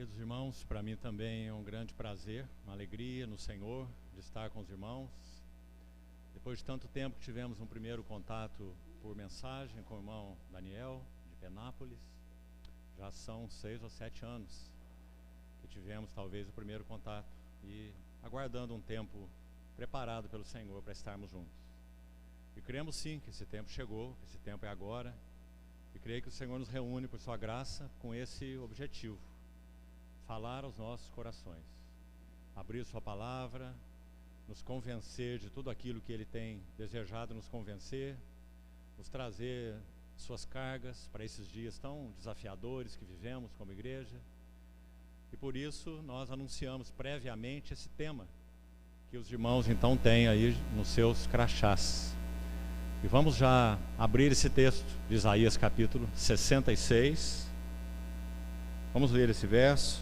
Queridos irmãos, para mim também é um grande prazer, uma alegria no Senhor de estar com os irmãos. Depois de tanto tempo que tivemos um primeiro contato por mensagem com o irmão Daniel, de Penápolis, já são 6 ou 7 anos que tivemos talvez o primeiro contato e aguardando um tempo preparado pelo Senhor para estarmos juntos. E cremos sim que esse tempo chegou, que esse tempo é agora, e creio que o Senhor nos reúne por sua graça com esse objetivo: falar aos nossos corações, abrir sua palavra, nos convencer de tudo aquilo que Ele tem desejado nos convencer, nos trazer suas cargas para esses dias tão desafiadores que vivemos como igreja. E por isso nós anunciamos previamente esse tema que os irmãos então têm aí nos seus crachás. E vamos já abrir esse texto de Isaías capítulo 66. Vamos ler esse verso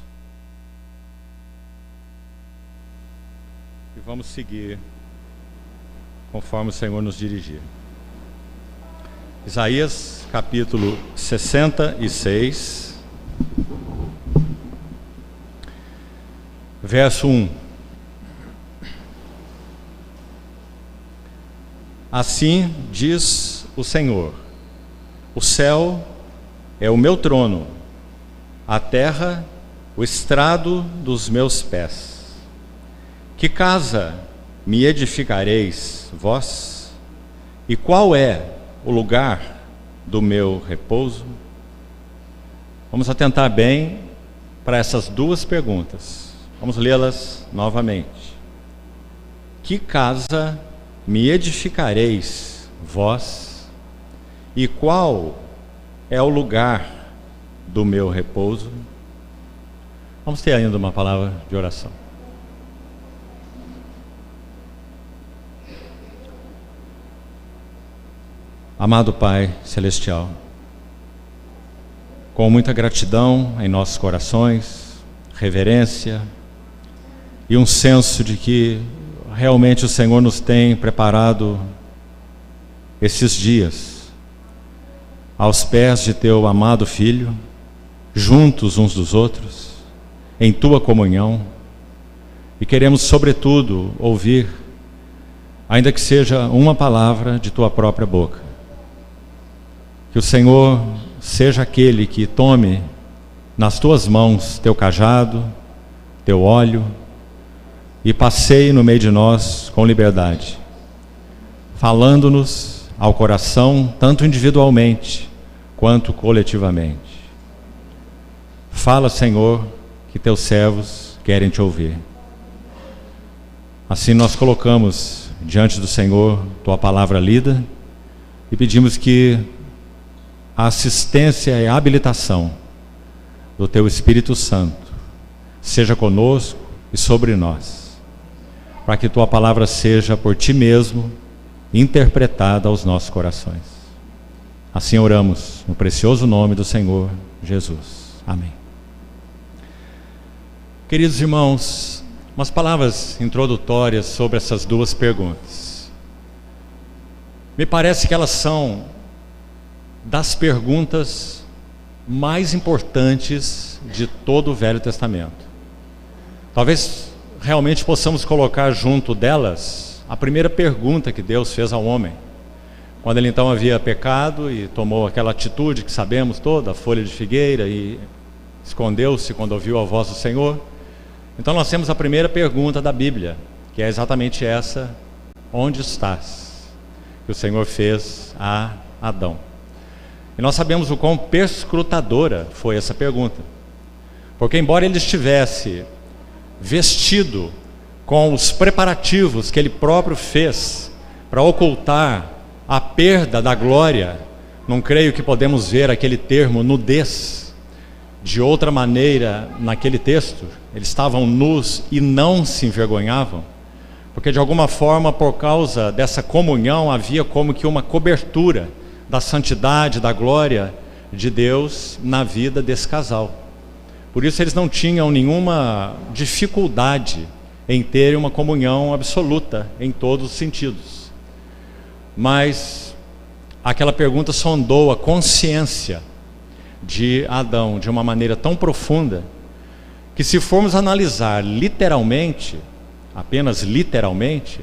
e vamos seguir conforme o Senhor nos dirigir. Isaías capítulo 66, verso 1. Assim diz o Senhor: o céu é o meu trono, a terra o estrado dos meus pés. Que casa me edificareis vós? E qual é o lugar do meu repouso? Vamos atentar bem para essas duas perguntas. Vamos lê-las novamente. Que casa me edificareis vós? E qual é o lugar do meu repouso? Vamos ter ainda uma palavra de oração. Amado Pai Celestial, com muita gratidão em nossos corações, reverência e um senso de que realmente o Senhor nos tem preparado esses dias aos pés de Teu amado Filho, juntos uns dos outros, em Tua comunhão, e queremos sobretudo ouvir, ainda que seja uma palavra de Tua própria boca. Que o Senhor seja aquele que tome nas Tuas mãos Teu cajado, Teu óleo, e passeie no meio de nós com liberdade, falando-nos ao coração, tanto individualmente quanto coletivamente. Fala, Senhor, que Teus servos querem Te ouvir. Assim nós colocamos diante do Senhor Tua palavra lida e pedimos que a assistência e a habilitação do Teu Espírito Santo seja conosco e sobre nós, para que Tua palavra seja por Ti mesmo interpretada aos nossos corações. Assim oramos no precioso nome do Senhor Jesus. Amém. Queridos irmãos, umas palavras introdutórias sobre essas duas perguntas. Me parece que elas são das perguntas mais importantes de todo o Velho Testamento. Talvez realmente possamos colocar junto delas a primeira pergunta que Deus fez ao homem, quando ele então havia pecado e tomou aquela atitude que sabemos toda, a folha de figueira, e escondeu-se quando ouviu a voz do Senhor. Então nós temos a primeira pergunta da Bíblia, que é exatamente essa: onde estás? Que o Senhor fez a Adão. E nós sabemos o quão perscrutadora foi essa pergunta, porque embora ele estivesse vestido com os preparativos que ele próprio fez para ocultar a perda da glória, não creio que podemos ver aquele termo nudez de outra maneira naquele texto. Eles estavam nus e não se envergonhavam, porque de alguma forma, por causa dessa comunhão, havia como que uma cobertura da santidade, da glória de Deus na vida desse casal. Por isso eles não tinham nenhuma dificuldade em terem uma comunhão absoluta em todos os sentidos. Mas aquela pergunta sondou a consciência de Adão de uma maneira tão profunda que se formos analisar literalmente, apenas literalmente,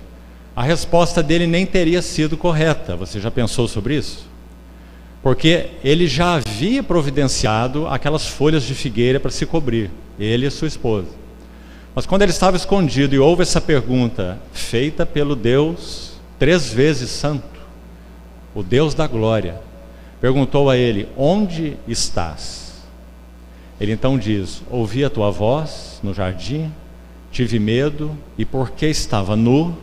a resposta dele nem teria sido correta. Você já pensou sobre isso? Porque ele já havia providenciado aquelas folhas de figueira para se cobrir, ele e sua esposa. Mas quando ele estava escondido e houve essa pergunta feita pelo Deus 3 vezes santo, o Deus da glória, perguntou a ele: onde estás? Ele então diz: ouvi a tua voz no jardim, tive medo e porque estava nu,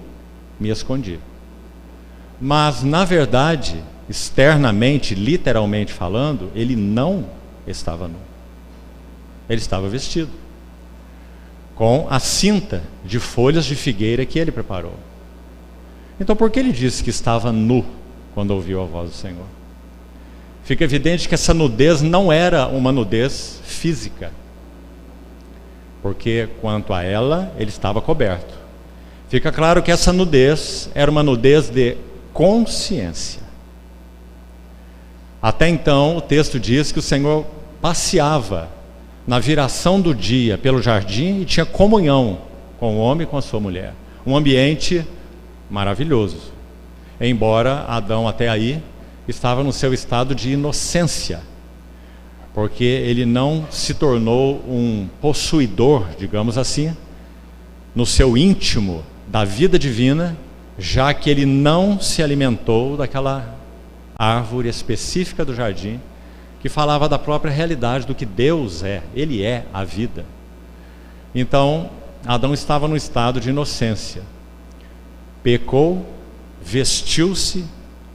me escondi. Mas na verdade, externamente, literalmente falando, ele não estava nu. Ele estava vestido com a cinta de folhas de figueira que ele preparou. Então por que ele disse que estava nu quando ouviu a voz do Senhor? Fica evidente que essa nudez não era uma nudez física, porque quanto a ela, ele estava coberto. Fica claro que essa nudez era uma nudez de consciência. Até então, o texto diz que o Senhor passeava na viração do dia pelo jardim e tinha comunhão com o homem e com a sua mulher. Um ambiente maravilhoso. Embora Adão até aí estava no seu estado de inocência, porque ele não se tornou um possuidor, digamos assim, no seu íntimo da vida divina, já que ele não se alimentou daquela árvore específica do jardim, que falava da própria realidade do que Deus é. Ele é a vida. Então, Adão estava no estado de inocência. Pecou, vestiu-se,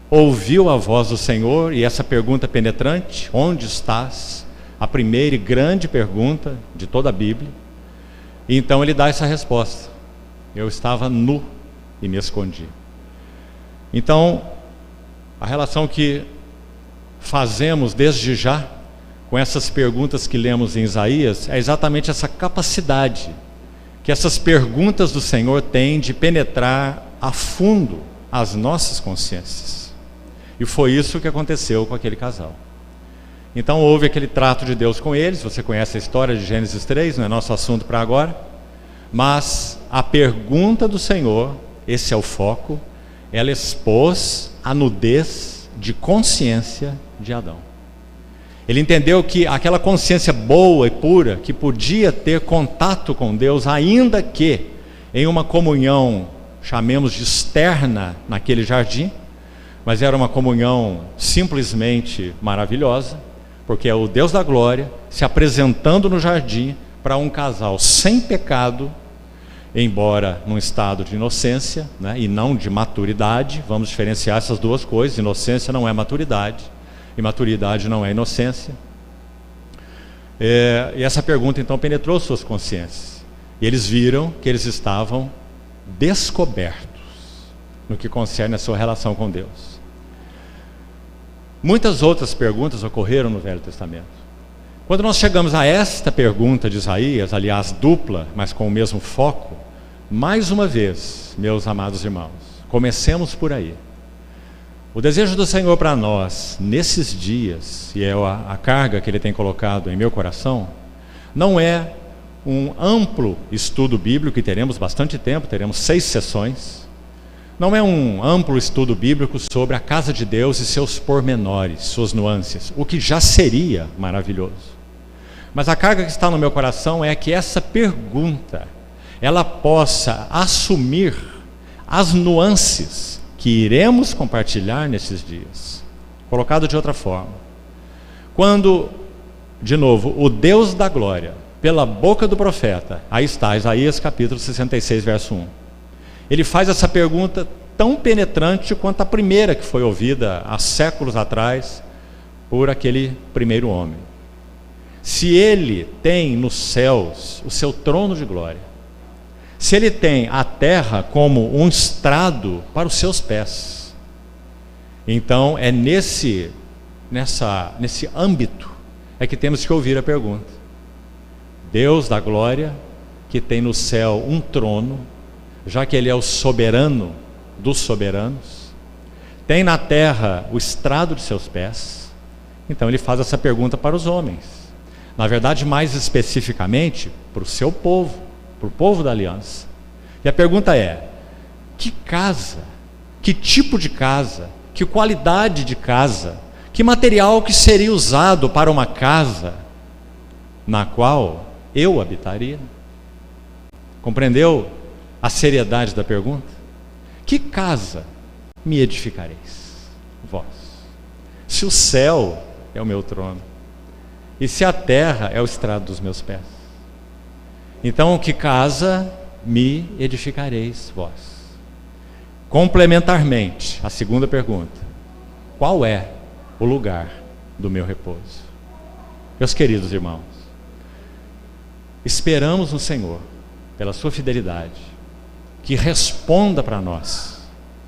ouviu a voz do Senhor, e essa pergunta penetrante: onde estás? A primeira e grande pergunta de toda a Bíblia. E então ele dá essa resposta: eu estava nu e me escondi. Então, a relação que fazemos desde já com essas perguntas que lemos em Isaías é exatamente essa capacidade que essas perguntas do Senhor têm de penetrar a fundo as nossas consciências. E foi isso que aconteceu com aquele casal. Então houve aquele trato de Deus com eles. Você conhece a história de Gênesis 3, não é nosso assunto para agora. Mas a pergunta do Senhor, esse é o foco, ela expôs a nudez de consciência de Adão. Ele entendeu que aquela consciência boa e pura, que podia ter contato com Deus, ainda que em uma comunhão, chamemos de externa, naquele jardim, mas era uma comunhão simplesmente maravilhosa, porque é o Deus da glória se apresentando no jardim para um casal sem pecado, embora num estado de inocência, né, e não de maturidade. Vamos diferenciar essas duas coisas. Inocência não é maturidade, e maturidade não é inocência. E essa pergunta então penetrou suas consciências, e eles viram que eles estavam descobertos no que concerne a sua relação com Deus. Muitas outras perguntas ocorreram no Velho Testamento. Quando nós chegamos a esta pergunta de Isaías, aliás dupla, mas com o mesmo foco, mais uma vez, meus amados irmãos, comecemos por aí. O desejo do Senhor para nós, nesses dias, e é a carga que Ele tem colocado em meu coração, não é um amplo estudo bíblico, e teremos bastante tempo, teremos 6 sessões. Não é um amplo estudo bíblico sobre a casa de Deus e seus pormenores, suas nuances, o que já seria maravilhoso. Mas a carga que está no meu coração é que essa pergunta, ela possa assumir as nuances que iremos compartilhar nesses dias. Colocado de outra forma, quando, de novo, o Deus da glória, pela boca do profeta, aí está, Isaías capítulo 66, verso 1, ele faz essa pergunta tão penetrante quanto a primeira que foi ouvida há séculos atrás por aquele primeiro homem. Se ele tem nos céus o seu trono de glória, se ele tem a terra como um estrado para os seus pés, então é nesse âmbito é que temos que ouvir a pergunta. Deus da glória, que tem no céu um trono, já que Ele é o soberano dos soberanos, tem na terra o estrado de seus pés, então Ele faz essa pergunta para os homens. Na verdade, mais especificamente, para o seu povo, para o povo da aliança. E a pergunta é: que casa, que tipo de casa, que qualidade de casa, que material que seria usado para uma casa na qual eu habitaria? Compreendeu a seriedade da pergunta? Que casa me edificareis, vós? Se o céu é o meu trono, e se a terra é o estrado dos meus pés, então que casa me edificareis, vós? Complementarmente, a segunda pergunta: qual é o lugar do meu repouso? Meus queridos irmãos, esperamos no Senhor, pela sua fidelidade, que responda para nós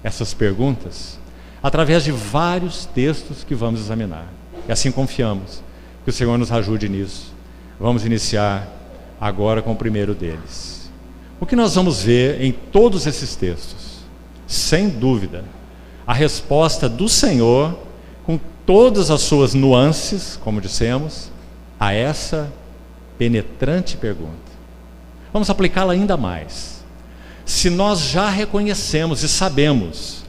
essas perguntas através de vários textos que vamos examinar. E assim confiamos que o Senhor nos ajude nisso. Vamos iniciar agora com o primeiro deles. O que nós vamos ver em todos esses textos? Sem dúvida, a resposta do Senhor, com todas as suas nuances, como dissemos, a essa penetrante pergunta. Vamos aplicá-la ainda mais. Se nós já reconhecemos e sabemos,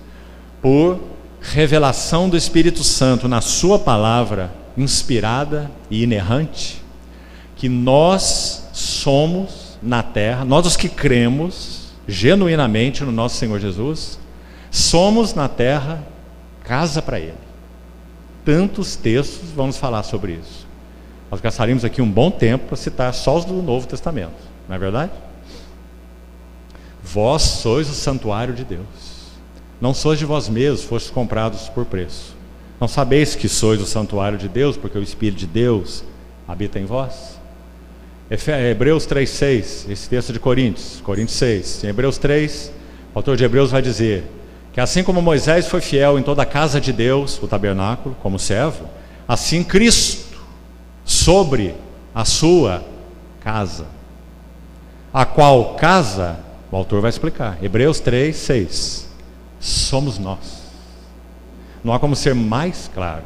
por revelação do Espírito Santo na sua palavra inspirada e inerrante, que nós somos na terra, nós os que cremos genuinamente no nosso Senhor Jesus, somos na terra casa para Ele. Tantos textos vamos falar sobre isso. Nós gastaríamos aqui um bom tempo para citar só os do Novo Testamento, não é verdade? Vós sois o santuário de Deus. Não sois de vós mesmos, fostes comprados por preço. Não sabeis que sois o santuário de Deus, porque o Espírito de Deus habita em vós? Hebreus 3,6, esse texto de Coríntios 6. Em Hebreus 3, o autor de Hebreus vai dizer que assim como Moisés foi fiel em toda a casa de Deus, o tabernáculo, como servo, assim Cristo sobre a sua casa. A qual casa, o autor vai explicar. Hebreus 3,6. Somos nós. Não há como ser mais claro.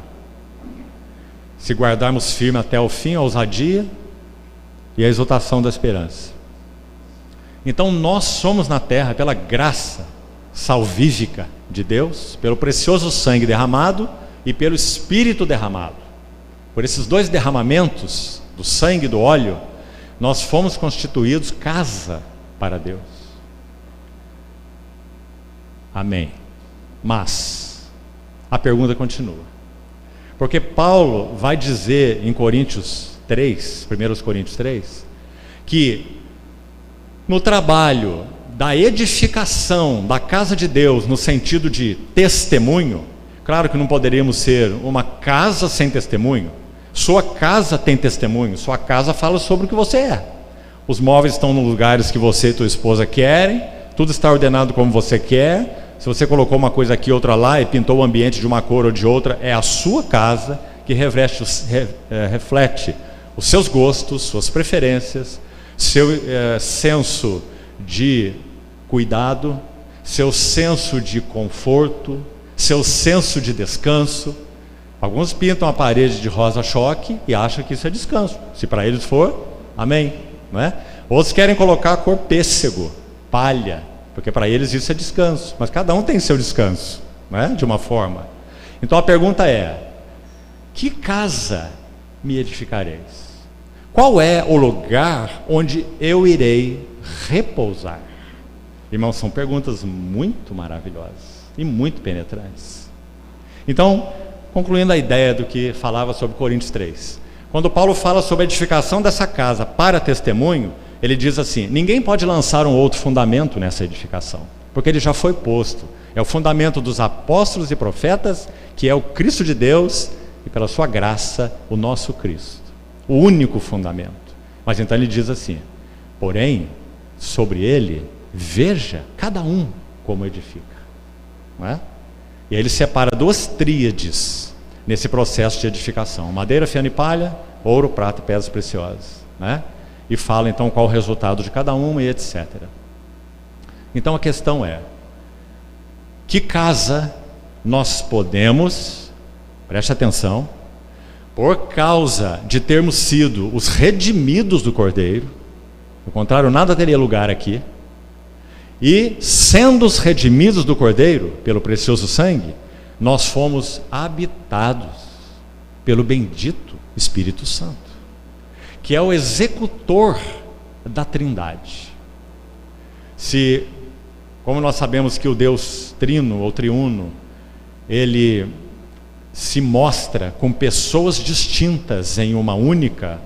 Se guardarmos firme até o fim a ousadia e a exultação da esperança. Então nós somos na terra pela graça salvífica de Deus, pelo precioso sangue derramado e pelo Espírito derramado. Por esses dois derramamentos, do sangue e do óleo, nós fomos constituídos casa para Deus. Amém. Mas a pergunta continua. Porque Paulo vai dizer em Coríntios 3, 1 Coríntios 3, que no trabalho da edificação da casa de Deus, no sentido de testemunho, claro que não poderíamos ser uma casa sem testemunho. Sua casa tem testemunho, sua casa fala sobre o que você é. Os móveis estão nos lugares que você e tua esposa querem, tudo está ordenado como você quer. Se você colocou uma coisa aqui, outra lá, e pintou o ambiente de uma cor ou de outra, é a sua casa que reflete os seus gostos, suas preferências, seu senso de cuidado, seu senso de conforto, seu senso de descanso. Alguns pintam a parede de rosa-choque e acham que isso é descanso. Se para eles for, amém, não é? Outros querem colocar a cor pêssego, palha, porque para eles isso é descanso. Mas cada um tem seu descanso, não é? De uma forma. Então a pergunta é: que casa me edificareis? Qual é o lugar onde eu irei repousar? Irmãos, são perguntas muito maravilhosas e muito penetrantes. Então, concluindo a ideia do que falava sobre Coríntios 3. Quando Paulo fala sobre a edificação dessa casa para testemunho, ele diz assim: ninguém pode lançar um outro fundamento nessa edificação, porque ele já foi posto. É o fundamento dos apóstolos e profetas, que é o Cristo de Deus e pela sua graça, o nosso Cristo. O único fundamento. Mas então ele diz assim: porém, sobre ele, veja cada um como edifica. Não é? E aí ele separa duas tríades nesse processo de edificação: madeira, feno e palha, ouro, prata e pedras preciosas, né? E fala então qual o resultado de cada uma e etc. Então a questão é: que casa nós podemos, preste atenção, por causa de termos sido os redimidos do Cordeiro, Do contrário, nada teria lugar aqui. E, sendo os redimidos do Cordeiro, pelo precioso sangue, nós fomos habitados pelo bendito Espírito Santo, que é o executor da Trindade. Como nós sabemos que o Deus trino ou triuno, ele se mostra com pessoas distintas em uma única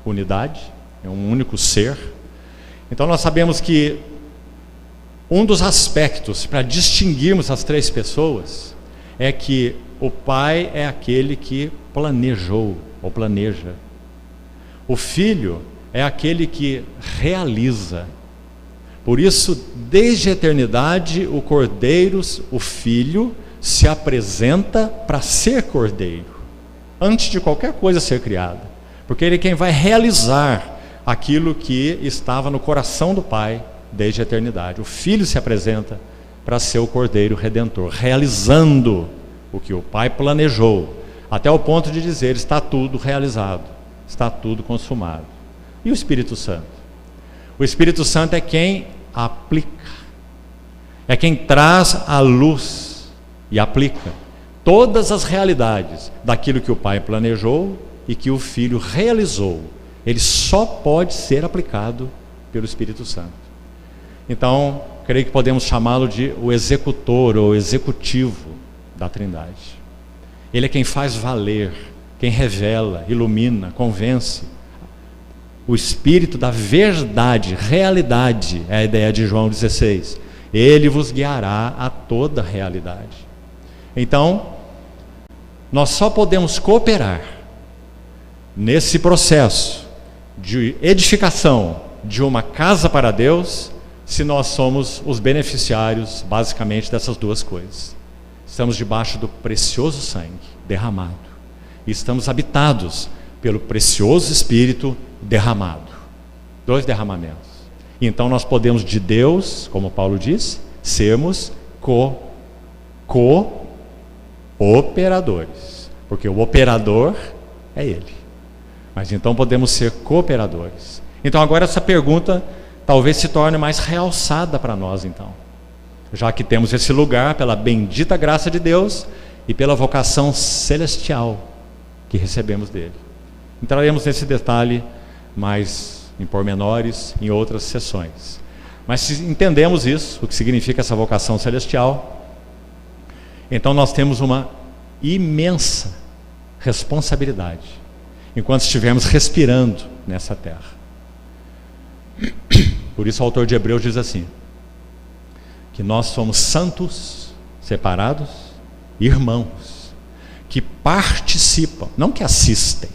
unidade, em um único ser. Então nós sabemos que um dos aspectos para distinguirmos as três pessoas é que o Pai é aquele que planejou ou planeja. O Filho é aquele que realiza. Por isso, desde a eternidade, o Cordeiro, o Filho, se apresenta para ser Cordeiro, antes de qualquer coisa ser criada. Porque ele é quem vai realizar aquilo que estava no coração do Pai desde a eternidade. O Filho se apresenta para ser o Cordeiro Redentor, realizando o que o Pai planejou, até o ponto de dizer: está tudo realizado, está tudo consumado. E o Espírito Santo? O Espírito Santo é quem aplica, é quem traz à luz e aplica todas as realidades daquilo que o Pai planejou e que o Filho realizou. Ele só pode ser aplicado pelo Espírito Santo. Então, creio que podemos chamá-lo de o executor ou executivo da Trindade. Ele é quem faz valer, quem revela, ilumina, convence. O Espírito da verdade, realidade, é a ideia de João 16. Ele vos guiará a toda a realidade. Então, nós só podemos cooperar nesse processo de edificação de uma casa para Deus se nós somos os beneficiários, basicamente, dessas duas coisas. Estamos debaixo do precioso sangue derramado e estamos habitados pelo precioso Espírito derramado. 2 derramamentos. Então nós podemos de Deus, como Paulo diz, sermos cooperadores, porque o operador é Ele. Mas então podemos ser cooperadores. Então agora essa pergunta talvez se torne mais realçada para nós, então, já que temos esse lugar pela bendita graça de Deus e pela vocação celestial que recebemos dele. Entraremos nesse detalhe mais em pormenores em outras sessões. Mas se entendemos isso, o que significa essa vocação celestial, então nós temos uma imensa responsabilidade enquanto estivermos respirando nessa terra. Por isso o autor de Hebreus diz assim, que nós somos santos, separados, irmãos, que participam, não que assistem,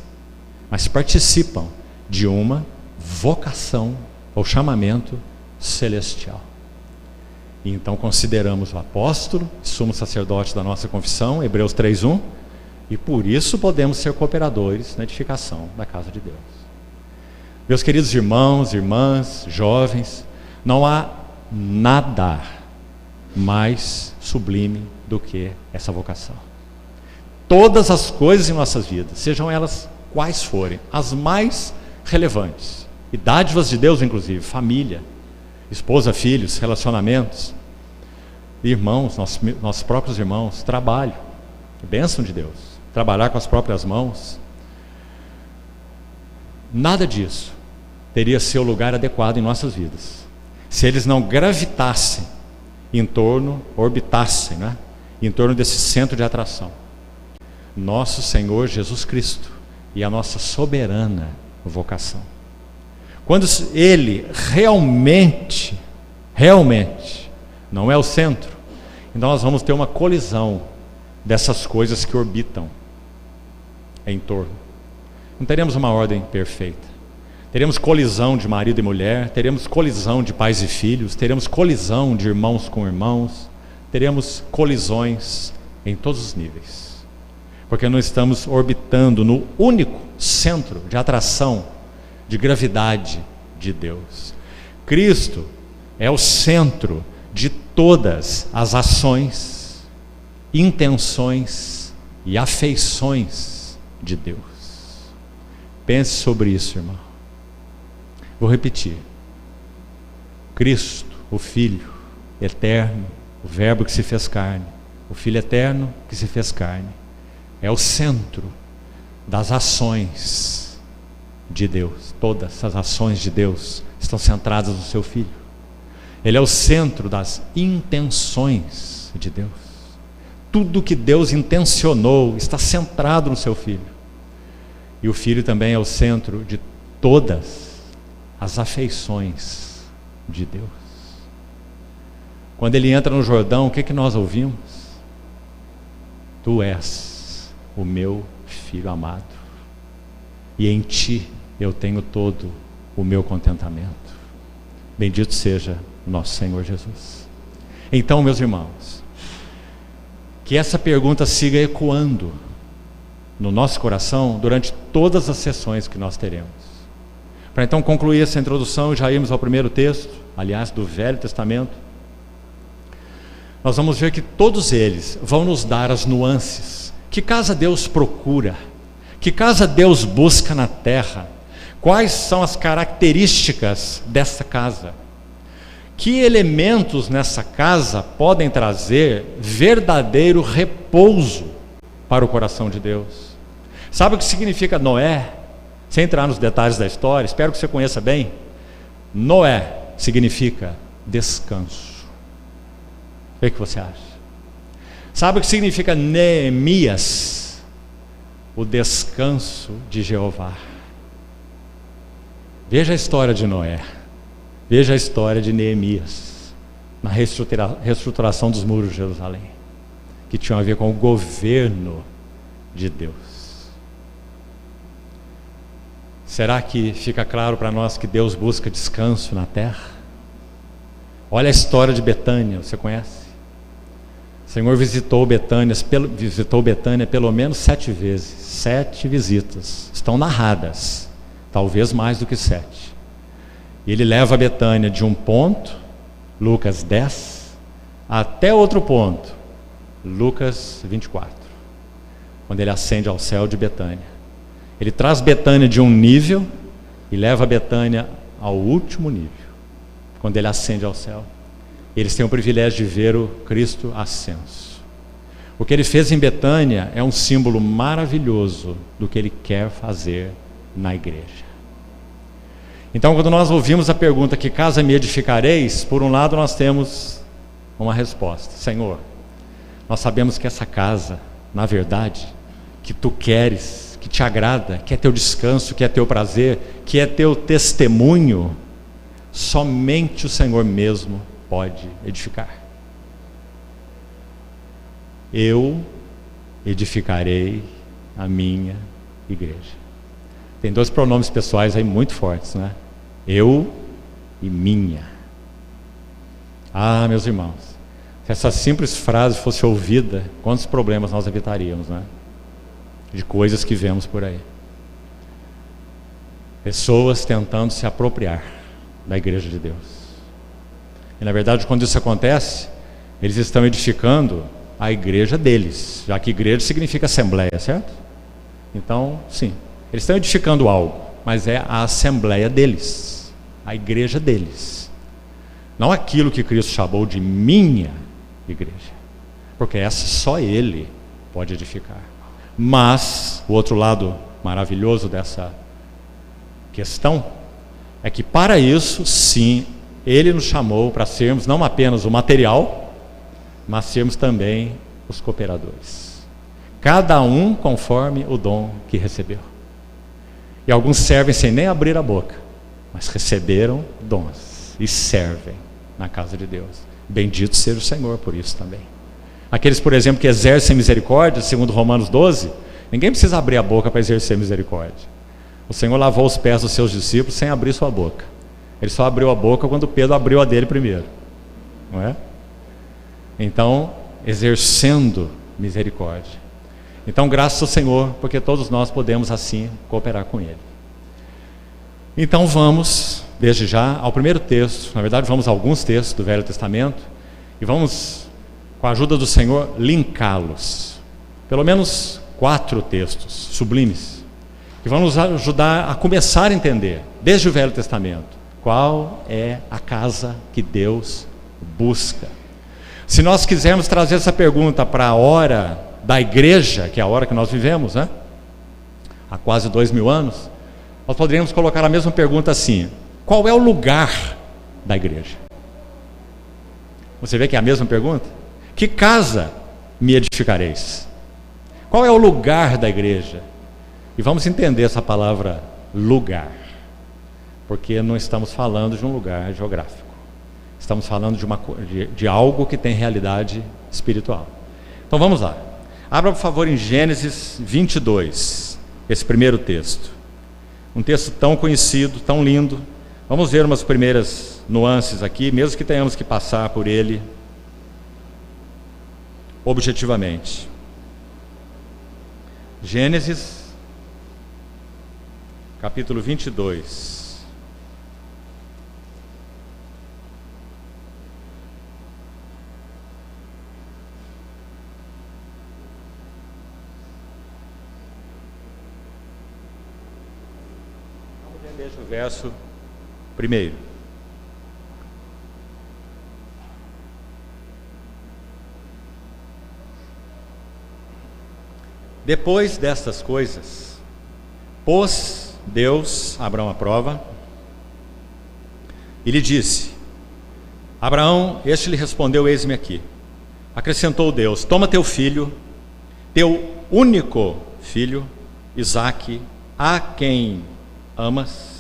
mas participam de uma vocação ou chamamento celestial. E então consideramos o apóstolo, sumo sacerdote da nossa confissão, Hebreus 3:1, e por isso podemos ser cooperadores na edificação da casa de Deus. Meus queridos irmãos, irmãs, jovens, não há nada mais sublime do que essa vocação. Todas as coisas em nossas vidas, sejam elas quais forem, as mais relevantes, e dádivas de Deus inclusive, família, esposa, filhos, relacionamentos, irmãos, nossos próprios irmãos, trabalho, bênção de Deus, trabalhar com as próprias mãos, nada disso teria seu lugar adequado em nossas vidas se eles não gravitassem em torno, orbitassem, né, em torno desse centro de atração, nosso Senhor Jesus Cristo e a nossa soberana vocação. Quando Ele realmente não é o centro, então nós vamos ter uma colisão dessas coisas que orbitam em torno. Não teremos uma ordem perfeita. Teremos colisão de marido e mulher, teremos colisão de pais e filhos, teremos colisão de irmãos com irmãos, teremos colisões em todos os níveis, porque não estamos orbitando no único centro de atração, de gravidade de Deus. Cristo é o centro de todas as ações, intenções e afeições de Deus. Pense sobre isso, irmão. Vou repetir. Cristo, o Filho eterno, o Verbo que se fez carne, o Filho eterno que se fez carne, é o centro das ações de Deus. Todas as ações de Deus estão centradas no seu Filho. Ele é o centro das intenções de Deus. Tudo que Deus intencionou está centrado no seu Filho. E o Filho também é o centro de todas as afeições de Deus. Quando ele entra no Jordão, o que nós ouvimos? Tu és o meu Filho amado, e em ti eu tenho todo o meu contentamento. Bendito seja nosso Senhor Jesus. Então, meus irmãos, que essa pergunta siga ecoando no nosso coração durante todas as sessões que nós teremos. Para então concluir essa introdução, já irmos ao primeiro texto, aliás, do Velho Testamento. Nós vamos ver que todos eles vão nos dar as nuances. Que casa Deus procura? Que casa Deus busca na terra? Quais são as características dessa casa? Que elementos nessa casa podem trazer verdadeiro repouso para o coração de Deus? Sabe o que significa Noé? Sem entrar nos detalhes da história, espero que você conheça bem. Noé significa descanso. O que você acha? Sabe o que significa Neemias? O descanso de Jeová. Veja a história de Noé. Veja a história de Neemias na reestruturação dos muros de Jerusalém, que tinha a ver com o governo de Deus. Será que fica claro para nós que Deus busca descanso na terra? Olha a história de Betânia, você conhece? O Senhor visitou Betânia pelo menos 7 vezes. 7 visitas estão narradas, talvez mais do que 7. E ele leva a Betânia de um ponto, Lucas 10, até outro ponto, Lucas 24, quando ele ascende ao céu de Betânia. Ele traz Betânia de um nível e leva Betânia ao último nível, quando ele ascende ao céu. Eles têm o privilégio de ver o Cristo ascenso. O que ele fez em Betânia é um símbolo maravilhoso do que ele quer fazer na igreja. Então, quando nós ouvimos a pergunta, que casa me edificareis? Por um lado nós temos uma resposta: Senhor, nós sabemos que essa casa, na verdade, que tu queres, que te agrada, que é teu descanso, que é teu prazer, que é teu testemunho, somente o Senhor mesmo pode edificar. Eu edificarei a minha igreja. Tem 2 pronomes pessoais aí muito fortes, né? Eu e minha. Ah, meus irmãos, se essa simples frase fosse ouvida, quantos problemas nós evitaríamos, né? De coisas que vemos por aí. Pessoas tentando se apropriar da igreja de Deus. E na verdade, quando isso acontece, eles estão edificando a igreja deles, já que igreja significa assembleia, certo? Então, sim, eles estão edificando algo, mas é a assembleia deles, a igreja deles, não aquilo que Cristo chamou de minha igreja, porque essa só Ele pode edificar. Mas o outro lado maravilhoso dessa questão é que para isso, sim, Ele nos chamou para sermos não apenas o material, mas sermos também os cooperadores, cada um conforme o dom que recebeu. E alguns servem sem nem abrir a boca, mas receberam dons e servem na casa de Deus. Bendito seja o Senhor por isso também. Aqueles, por exemplo, que exercem misericórdia, segundo Romanos 12, ninguém precisa abrir a boca para exercer misericórdia. O Senhor lavou os pés dos seus discípulos sem abrir sua boca. Ele só abriu a boca quando Pedro abriu a dele primeiro, não é? Então, exercendo misericórdia. Então, graças ao Senhor, porque todos nós podemos assim cooperar com Ele. Então vamos, desde já, ao primeiro texto. Na verdade, vamos a alguns textos do Velho Testamento e vamos, com a ajuda do Senhor, linká-los. Pelo menos 4 textos sublimes, que vão nos ajudar a começar a entender, desde o Velho Testamento, Qual é a casa que Deus busca? Se nós quisermos trazer essa pergunta para a hora da igreja, que é a hora que nós vivemos, né? Há quase 2000 anos, nós poderíamos colocar a mesma pergunta assim: qual é o lugar da igreja? Você vê que é a mesma pergunta? Que casa me edificareis? Qual é o lugar da igreja? E vamos entender essa palavra lugar, porque não estamos falando de um lugar geográfico. Estamos falando de algo que tem realidade espiritual. Então vamos lá. Abra, por favor, em Gênesis 22, esse primeiro texto. Um texto tão conhecido, tão lindo. Vamos ver umas primeiras nuances aqui, mesmo que tenhamos que passar por ele objetivamente. Gênesis, capítulo 22. Veja o verso primeiro. Depois destas coisas, pôs Deus Abraão à prova e lhe disse: Abraão, este lhe respondeu: eis-me aqui. Acrescentou Deus: toma teu filho, teu único filho, Isaque, a quem amas,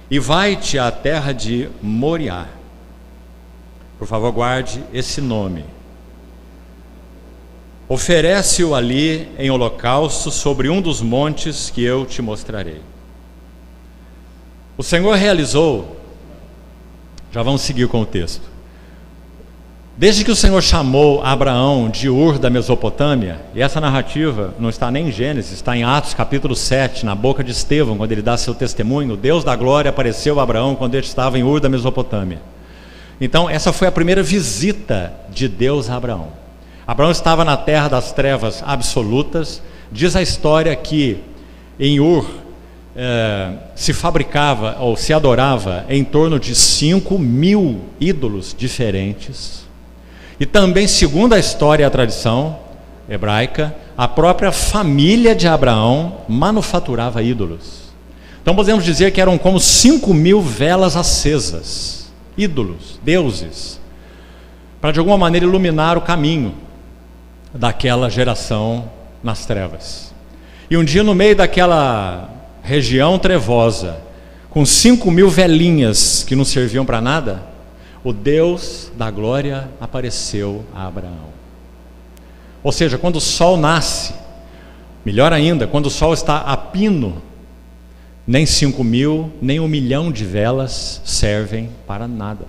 e vai-te à terra de Moriá. Por favor, guarde esse nome. Oferece-o ali em holocausto sobre um dos montes que eu te mostrarei. O Senhor realizou, já vamos seguir com o texto. Desde que o Senhor chamou Abraão de Ur da Mesopotâmia, e essa narrativa não está nem em Gênesis, está em Atos capítulo 7, na boca de Estevão, quando ele dá seu testemunho, o Deus da glória apareceu a Abraão quando ele estava em Ur da Mesopotâmia. Então essa foi a primeira visita de Deus a Abraão. Abraão estava na terra das trevas absolutas. Diz a história que em Ur se fabricava ou se adorava em torno de 5.000 ídolos diferentes. E também, segundo a história e a tradição hebraica, a própria família de Abraão manufaturava ídolos. Então podemos dizer que eram como 5.000 velas acesas, ídolos, deuses, para de alguma maneira iluminar o caminho daquela geração nas trevas. E um dia, no meio daquela região trevosa, com 5.000 velinhas que não serviam para nada, o Deus da glória apareceu a Abraão. Ou seja, quando o sol nasce, melhor ainda, quando o sol está a pino, nem 5.000, nem 1 milhão de velas servem para nada,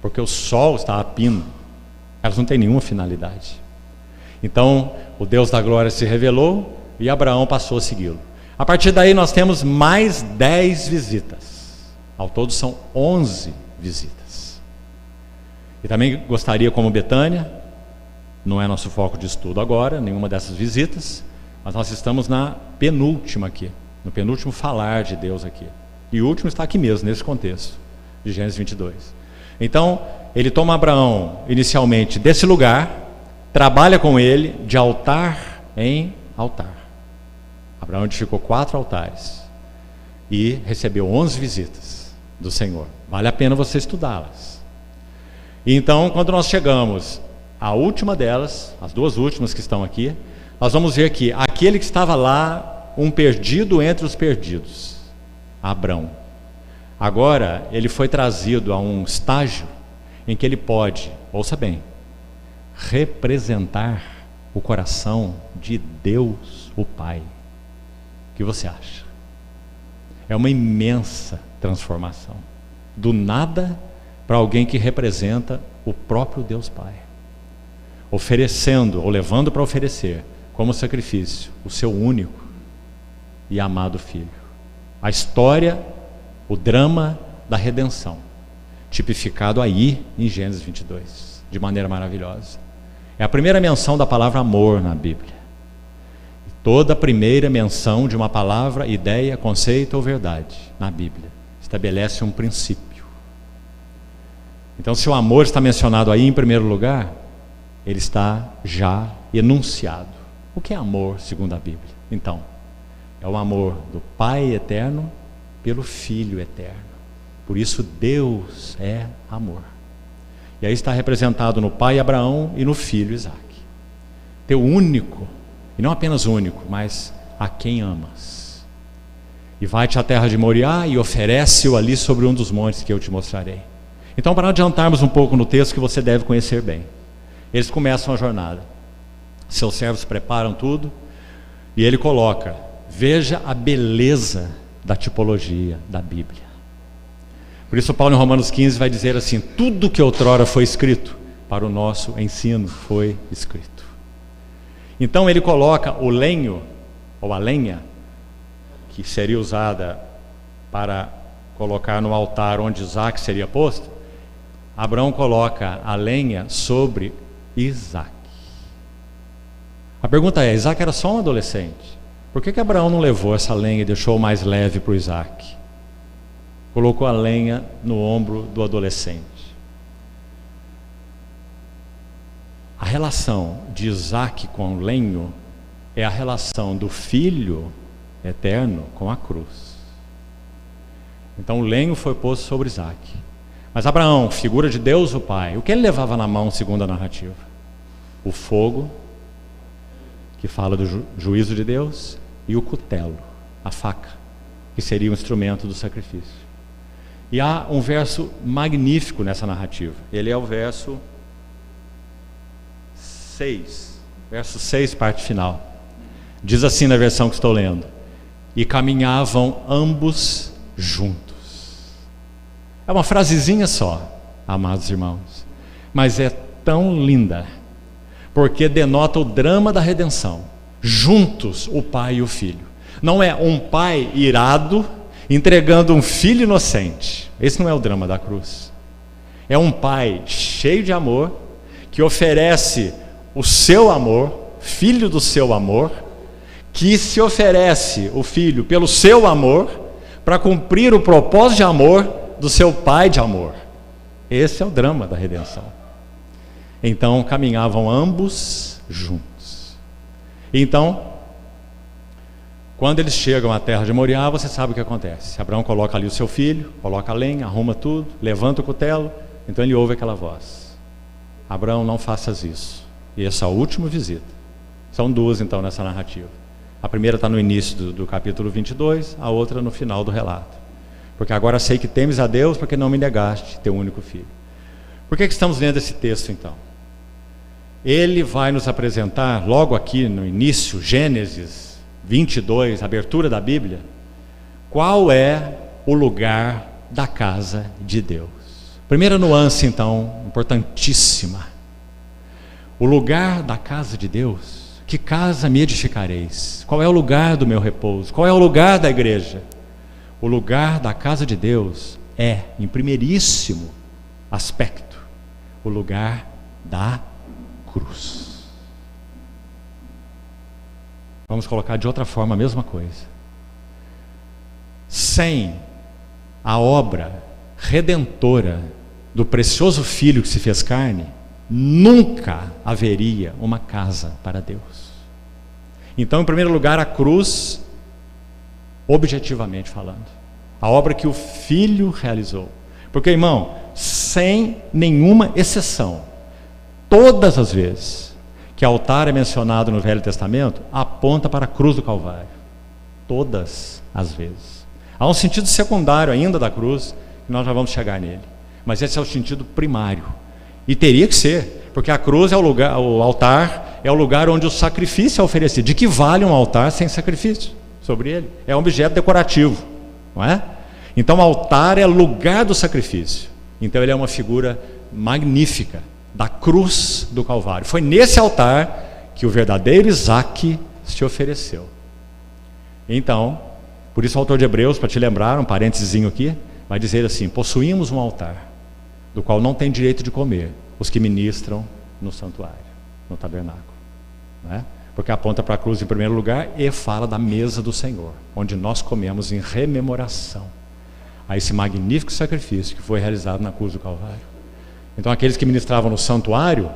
porque o sol está a pino, elas não têm nenhuma finalidade. Então o Deus da glória se revelou e Abraão passou a segui-lo. A partir daí nós temos mais 10 visitas, ao todo são 11 visitas. E também gostaria, como Betânia, não é nosso foco de estudo agora, nenhuma dessas visitas, mas nós estamos na penúltima aqui, no penúltimo falar de Deus aqui. E o último está aqui mesmo, nesse contexto, de Gênesis 22. Então, ele toma Abraão, inicialmente, desse lugar, trabalha com ele de altar em altar. Abraão edificou 4 altares e recebeu 11 visitas do Senhor. Vale a pena você estudá-las. E então, quando nós chegamos à última delas, as 2 últimas que estão aqui, nós vamos ver que aquele que estava lá, um perdido entre os perdidos, Abrão, agora ele foi trazido a um estágio em que ele pode, ouça bem, representar o coração de Deus, o Pai. O que você acha? É uma imensa transformação. Do nada para alguém que representa o próprio Deus Pai, oferecendo ou levando para oferecer como sacrifício o seu único e amado Filho. A história, o drama da redenção, tipificado aí em Gênesis 22, de maneira maravilhosa. É a primeira menção da palavra amor na Bíblia. Toda a primeira menção de uma palavra, ideia, conceito ou verdade na Bíblia estabelece um princípio. Então, se o amor está mencionado aí em primeiro lugar, ele está já enunciado. O que é amor, segundo a Bíblia? Então, é o amor do Pai eterno pelo Filho eterno. Por isso, Deus é amor. E aí está representado no pai Abraão e no filho Isaque. Teu único, e não apenas único, mas a quem amas. E vai-te à terra de Moriá e oferece-o ali sobre um dos montes que eu te mostrarei. Então, para adiantarmos um pouco no texto que você deve conhecer bem, eles começam a jornada. Seus servos preparam tudo e ele coloca: veja a beleza da tipologia da Bíblia. Por isso Paulo em Romanos 15 vai dizer assim: tudo que outrora foi escrito para o nosso ensino foi escrito. Então ele coloca o lenho, ou a lenha, que seria usada para colocar no altar onde Isaque seria posto. Abraão coloca a lenha sobre Isaque. A pergunta é: Isaque era só um adolescente, por que Abraão não levou essa lenha e deixou mais leve para o Isaque? Colocou a lenha no ombro do adolescente. A relação de Isaque com o lenho é a relação do Filho eterno com a cruz. Então o lenho foi posto sobre Isaque. Mas Abraão, figura de Deus o Pai, o que ele levava na mão segundo a narrativa? O fogo, que fala do juízo de Deus, e o cutelo, a faca, que seria o instrumento do sacrifício. E há um verso magnífico nessa narrativa. Ele é o verso 6. Verso 6, parte final. Diz assim na versão que estou lendo: e caminhavam ambos juntos. É uma frasezinha só, amados irmãos, mas é tão linda, porque denota o drama da redenção. Juntos, o pai e o filho. Não é um pai irado entregando um filho inocente. Esse não é o drama da cruz. É um pai cheio de amor, que oferece o seu amor, filho do seu amor, que se oferece o filho pelo seu amor, para cumprir o propósito de amor do seu pai de amor. Esse é o drama da redenção. Então caminhavam ambos juntos. Então, quando eles chegam à terra de Moriá, você sabe o que acontece. Abraão coloca ali o seu filho, coloca a lenha, arruma tudo, levanta o cutelo. Então ele ouve aquela voz: Abraão, não faças isso. E essa é a última visita. São duas então nessa narrativa. A primeira está no início do capítulo 22, a outra no final do relato. Porque agora sei que temes a Deus, porque não me negaste teu único filho. Por que estamos lendo esse texto então? Ele vai nos apresentar, logo aqui no início, Gênesis 22, abertura da Bíblia, qual é o lugar da casa de Deus. Primeira nuance então, importantíssima. O lugar da casa de Deus. Que casa me edificareis? Qual é o lugar do meu repouso? Qual é o lugar da igreja? O lugar da casa de Deus é, em primeiríssimo aspecto, o lugar da cruz. Vamos colocar de outra forma a mesma coisa. Sem a obra redentora do precioso Filho que se fez carne, nunca haveria uma casa para Deus. Então, em primeiro lugar, a cruz, objetivamente falando, a obra que o Filho realizou. Porque, irmão, sem nenhuma exceção, todas as vezes que altar é mencionado no Velho Testamento, aponta para a cruz do Calvário. Todas as vezes. Há um sentido secundário ainda da cruz, que nós já vamos chegar nele. Mas esse é o sentido primário. E teria que ser, porque a cruz é o lugar, o altar é o lugar onde o sacrifício é oferecido. De que vale um altar sem sacrifício sobre ele? É um objeto decorativo, não é? Então o altar é lugar do sacrifício. Então ele é uma figura magnífica da cruz do Calvário. Foi nesse altar que o verdadeiro Isaque se ofereceu. Então, por isso o autor de Hebreus, para te lembrar, um parênteses aqui, vai dizer assim: possuímos um altar, do qual não tem direito de comer os que ministram no santuário, no tabernáculo, não é? Porque aponta para a cruz em primeiro lugar e fala da mesa do Senhor, onde nós comemos em rememoração. a esse magnífico sacrifício que foi realizado na cruz do Calvário. Então aqueles que ministravam no santuário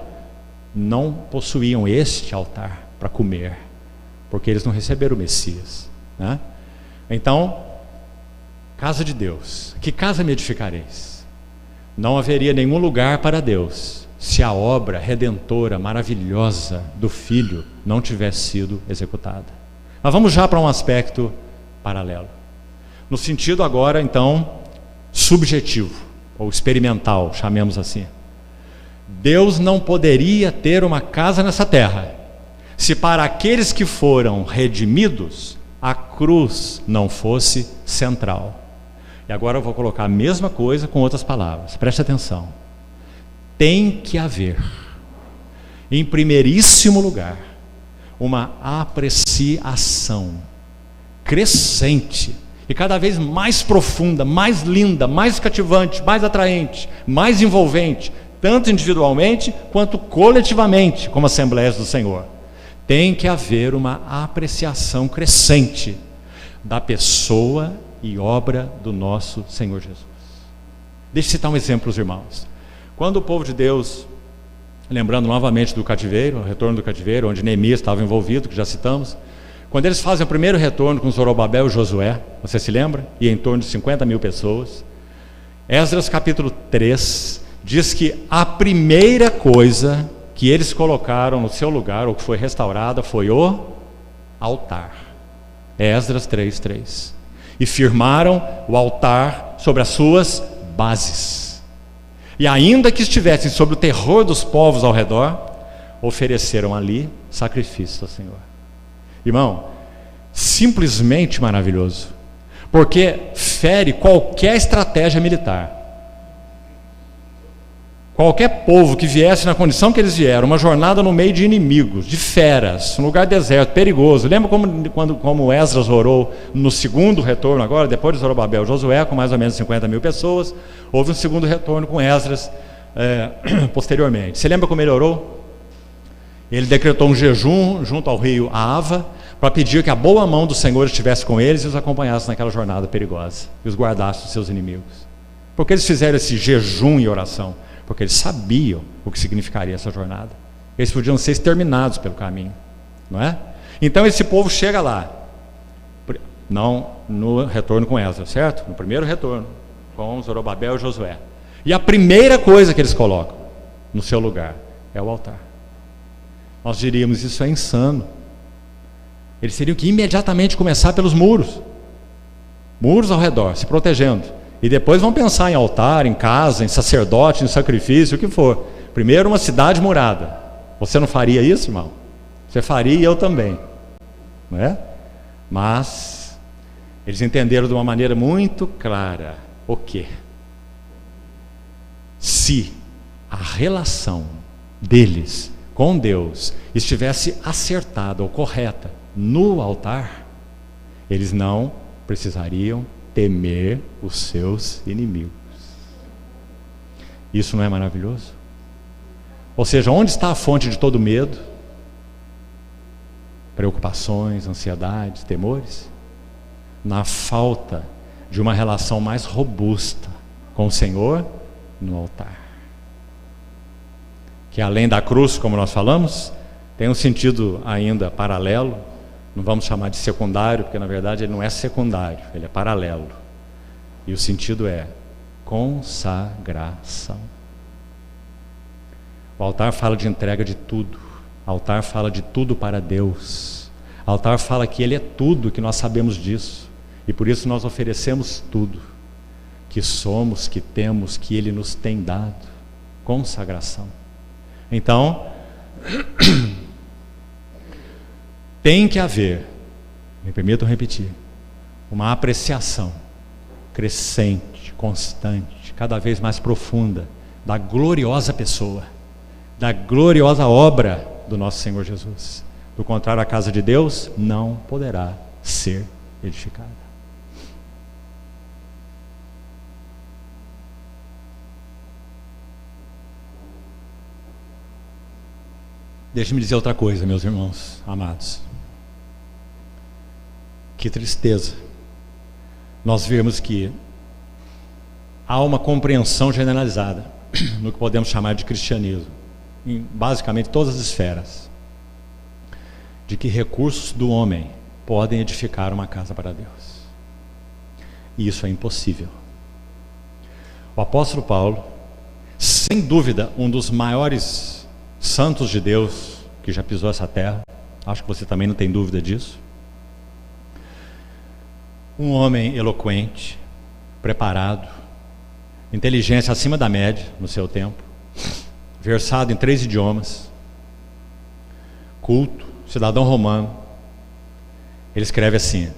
não possuíam este altar para comer, porque eles não receberam o Messias, né? Então, casa de Deus, que casa me edificareis? Não haveria nenhum lugar para Deus se a obra redentora, maravilhosa do Filho não tivesse sido executada. Mas vamos já para um aspecto paralelo, no sentido agora então subjetivo ou experimental, chamemos assim. Deus não poderia ter uma casa nessa terra se para aqueles que foram redimidos a cruz não fosse central. E agora eu vou colocar a mesma coisa com outras palavras, preste atenção. Tem que haver, em primeiríssimo lugar, uma apreciação crescente e cada vez mais profunda, mais linda, mais cativante, mais atraente, mais envolvente, tanto individualmente quanto coletivamente, como Assembleias do Senhor. Tem que haver uma apreciação crescente da pessoa e obra do nosso Senhor Jesus. Deixa eu citar um exemplo, os irmãos. Quando o povo de Deus, lembrando novamente do cativeiro, o retorno do cativeiro, onde Neemias estava envolvido, que já citamos, quando eles fazem o primeiro retorno com Zorobabel e Josué, você se lembra? E em torno de 50 mil pessoas. Esdras capítulo 3 diz que a primeira coisa que eles colocaram no seu lugar, ou que foi restaurada, foi o altar. Esdras 3:3. E firmaram o altar sobre as suas bases. E ainda que estivessem sob o terror dos povos ao redor, ofereceram ali sacrifício ao Senhor. Irmão, simplesmente maravilhoso, porque fere qualquer estratégia militar. Qualquer povo que viesse na condição que eles vieram, uma jornada no meio de inimigos, de feras, um lugar deserto, perigoso. Lembra como Esdras orou no segundo retorno agora, depois de Zorobabel e Josué, com mais ou menos 50 mil pessoas, houve um segundo retorno com Esdras posteriormente. Você lembra como ele orou? Ele decretou um jejum junto ao rio Ava, para pedir que a boa mão do Senhor estivesse com eles e os acompanhasse naquela jornada perigosa, e os guardasse dos seus inimigos. Por que eles fizeram esse jejum e oração? Porque eles sabiam o que significaria essa jornada. Eles podiam ser exterminados pelo caminho, não é? Então esse povo chega lá, não no retorno com Esdras, certo? No primeiro retorno, com Zorobabel e Josué. E a primeira coisa que eles colocam no seu lugar é o altar. Nós diríamos, isso é insano. Eles teriam que imediatamente começar pelos muros ao redor, se protegendo. E depois vão pensar em altar, em casa, em sacerdote, em sacrifício, o que for. Primeiro uma cidade murada. Você não faria isso, irmão? Você faria e eu também, não é? Mas eles entenderam de uma maneira muito clara o quê? Se a relação deles com Deus estivesse acertada ou correta no altar, eles não precisariam temer os seus inimigos. Isso não é maravilhoso? Ou seja, onde está a fonte de todo medo, preocupações, ansiedades, temores? Na falta de uma relação mais robusta com o Senhor no altar, que além da cruz, como nós falamos, tem um sentido ainda paralelo. Não vamos chamar de secundário, porque na verdade ele não é secundário, ele é paralelo. E o sentido é consagração. O altar fala de entrega de tudo. O altar fala de tudo para Deus. O altar fala que Ele é tudo, que nós sabemos disso. E por isso nós oferecemos tudo que somos, que temos, que Ele nos tem dado. Consagração. Então, tem que haver, me permitam repetir, uma apreciação crescente, constante, cada vez mais profunda da gloriosa pessoa, da gloriosa obra do nosso Senhor Jesus. Do contrário, a casa de Deus não poderá ser edificada. Deixe-me dizer outra coisa, meus irmãos amados. Que tristeza nós vemos que há uma compreensão generalizada no que podemos chamar de cristianismo, em basicamente todas as esferas, de que recursos do homem podem edificar uma casa para Deus. E isso é impossível. O apóstolo Paulo, sem dúvida, um dos maiores santos de Deus que já pisou essa terra, acho que você também não tem dúvida disso, um homem eloquente, preparado, inteligência acima da média no seu tempo, versado em 3 idiomas, culto, cidadão romano. Ele escreve assim: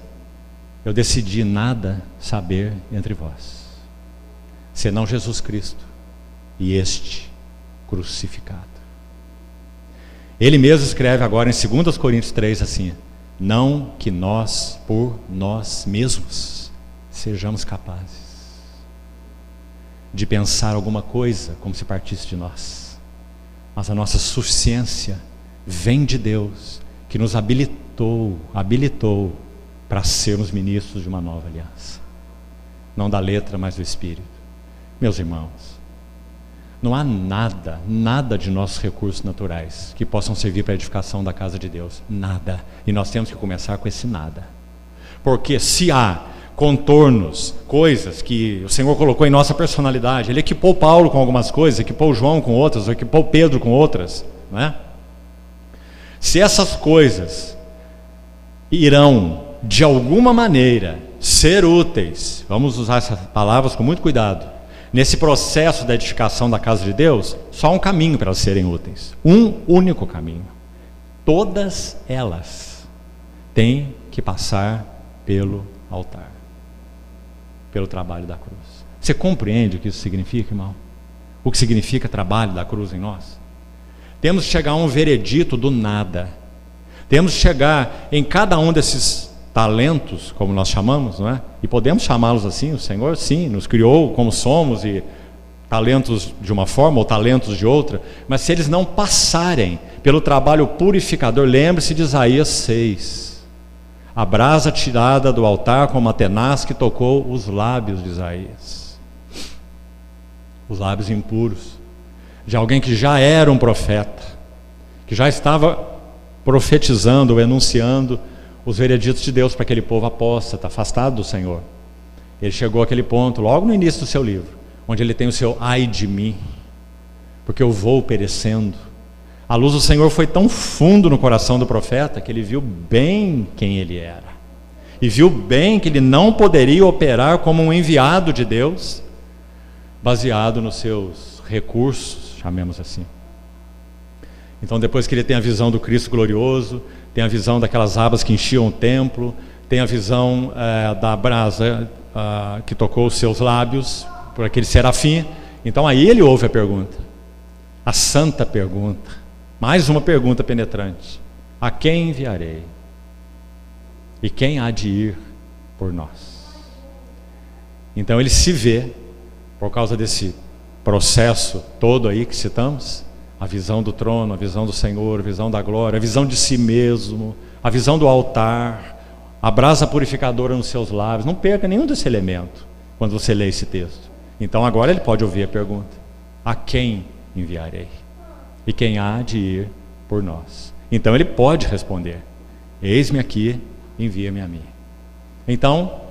eu decidi nada saber entre vós, senão Jesus Cristo e este crucificado. Ele mesmo escreve agora em 2 Coríntios 3 assim: não que nós por nós mesmos sejamos capazes de pensar alguma coisa como se partisse de nós, mas a nossa suficiência vem de Deus, que nos habilitou para sermos ministros de uma nova aliança, não da letra, mas do Espírito. Meus irmãos, não há nada de nossos recursos naturais que possam servir para a edificação da casa de Deus, nada, e nós temos que começar com esse nada, porque se há contornos, coisas que o Senhor colocou em nossa personalidade, Ele equipou Paulo com algumas coisas, equipou João com outras, equipou Pedro com outras, não é? Se essas coisas irão, de alguma maneira, ser úteis, vamos usar essas palavras com muito cuidado, nesse processo da edificação da casa de Deus, só um caminho para elas serem úteis, um único caminho. Todas elas têm que passar pelo altar, pelo trabalho da cruz. Você compreende o que isso significa, irmão? O que significa trabalho da cruz em nós? Temos que chegar a um veredito do nada. Temos que chegar em cada um desses talentos, como nós chamamos, não é? E podemos chamá-los assim. O Senhor, sim, nos criou como somos, e talentos de uma forma ou talentos de outra, mas se eles não passarem pelo trabalho purificador, lembre-se de Isaías 6. A brasa tirada do altar como a tenaz que tocou os lábios de Isaías. Os lábios impuros de alguém que já era um profeta, que já estava profetizando ou enunciando os vereditos de Deus para aquele povo apóstata, afastado do Senhor. Ele chegou àquele ponto logo no início do seu livro, onde ele tem o seu ai de mim, porque eu vou perecendo. A luz do Senhor foi tão fundo no coração do profeta que ele viu bem quem ele era, e viu bem que ele não poderia operar como um enviado de Deus baseado nos seus recursos, chamemos assim. Então, depois que ele tem a visão do Cristo glorioso, tem a visão daquelas abas que enchiam o templo, tem a visão da brasa que tocou os seus lábios por aquele serafim, então aí ele ouve a pergunta, a santa pergunta, mais uma pergunta penetrante: a quem enviarei? E quem há de ir por nós? Então ele se vê, por causa desse processo todo aí que citamos, a visão do trono, a visão do Senhor, a visão da glória, a visão de si mesmo, a visão do altar, a brasa purificadora nos seus lábios. Não perca nenhum desse elemento quando você lê esse texto. Então agora ele pode ouvir a pergunta: a quem enviarei? E quem há de ir por nós? Então ele pode responder: eis-me aqui, envia-me a mim. Então,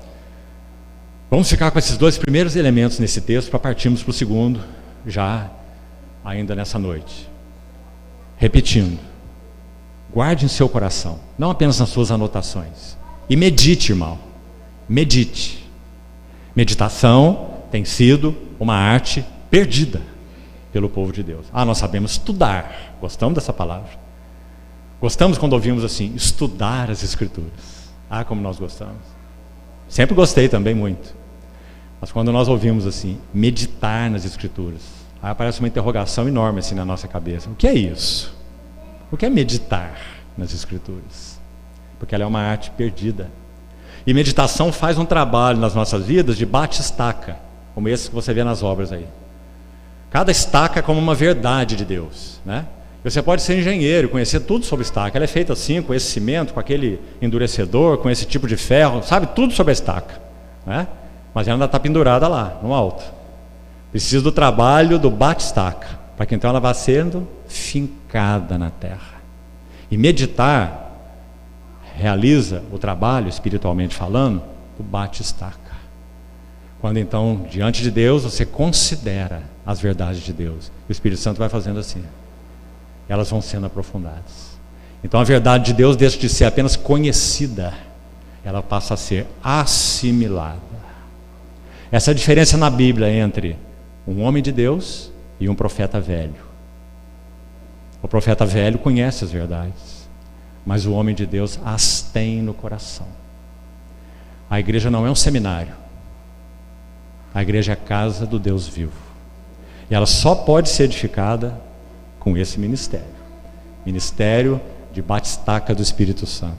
vamos ficar com esses dois primeiros elementos nesse texto para partirmos para o segundo, já ainda nessa noite. Repetindo, guarde em seu coração, não apenas nas suas anotações, e medite, irmão, medite. Meditação tem sido uma arte perdida pelo povo de Deus. Nós sabemos estudar, gostamos dessa palavra, gostamos quando ouvimos assim, estudar as Escrituras. Como nós gostamos. Sempre gostei também muito. Mas quando nós ouvimos assim, meditar nas Escrituras, aí aparece uma interrogação enorme assim na nossa cabeça. O que é isso? O que é meditar nas Escrituras? Porque ela é uma arte perdida. E meditação faz um trabalho nas nossas vidas de bate-estaca, como esse que você vê nas obras aí. Cada estaca é como uma verdade de Deus, né? Você pode ser engenheiro, conhecer tudo sobre estaca. Ela é feita assim, com esse cimento, com aquele endurecedor, com esse tipo de ferro, sabe tudo sobre a estaca, né? Mas ela ainda está pendurada lá, no alto. Precisa do trabalho do bate-estaca, para que então ela vá sendo fincada na terra. E meditar realiza o trabalho, espiritualmente falando, do bate-estaca. Quando então, diante de Deus, você considera as verdades de Deus. O Espírito Santo vai fazendo assim. Elas vão sendo aprofundadas. Então a verdade de Deus deixa de ser apenas conhecida, ela passa a ser assimilada. Essa é a diferença na Bíblia entre um homem de Deus e um profeta velho. O profeta velho conhece as verdades, mas o homem de Deus as tem no coração. A igreja não é um seminário. A igreja é a casa do Deus vivo. E ela só pode ser edificada com esse ministério. Ministério de bate-estaca do Espírito Santo.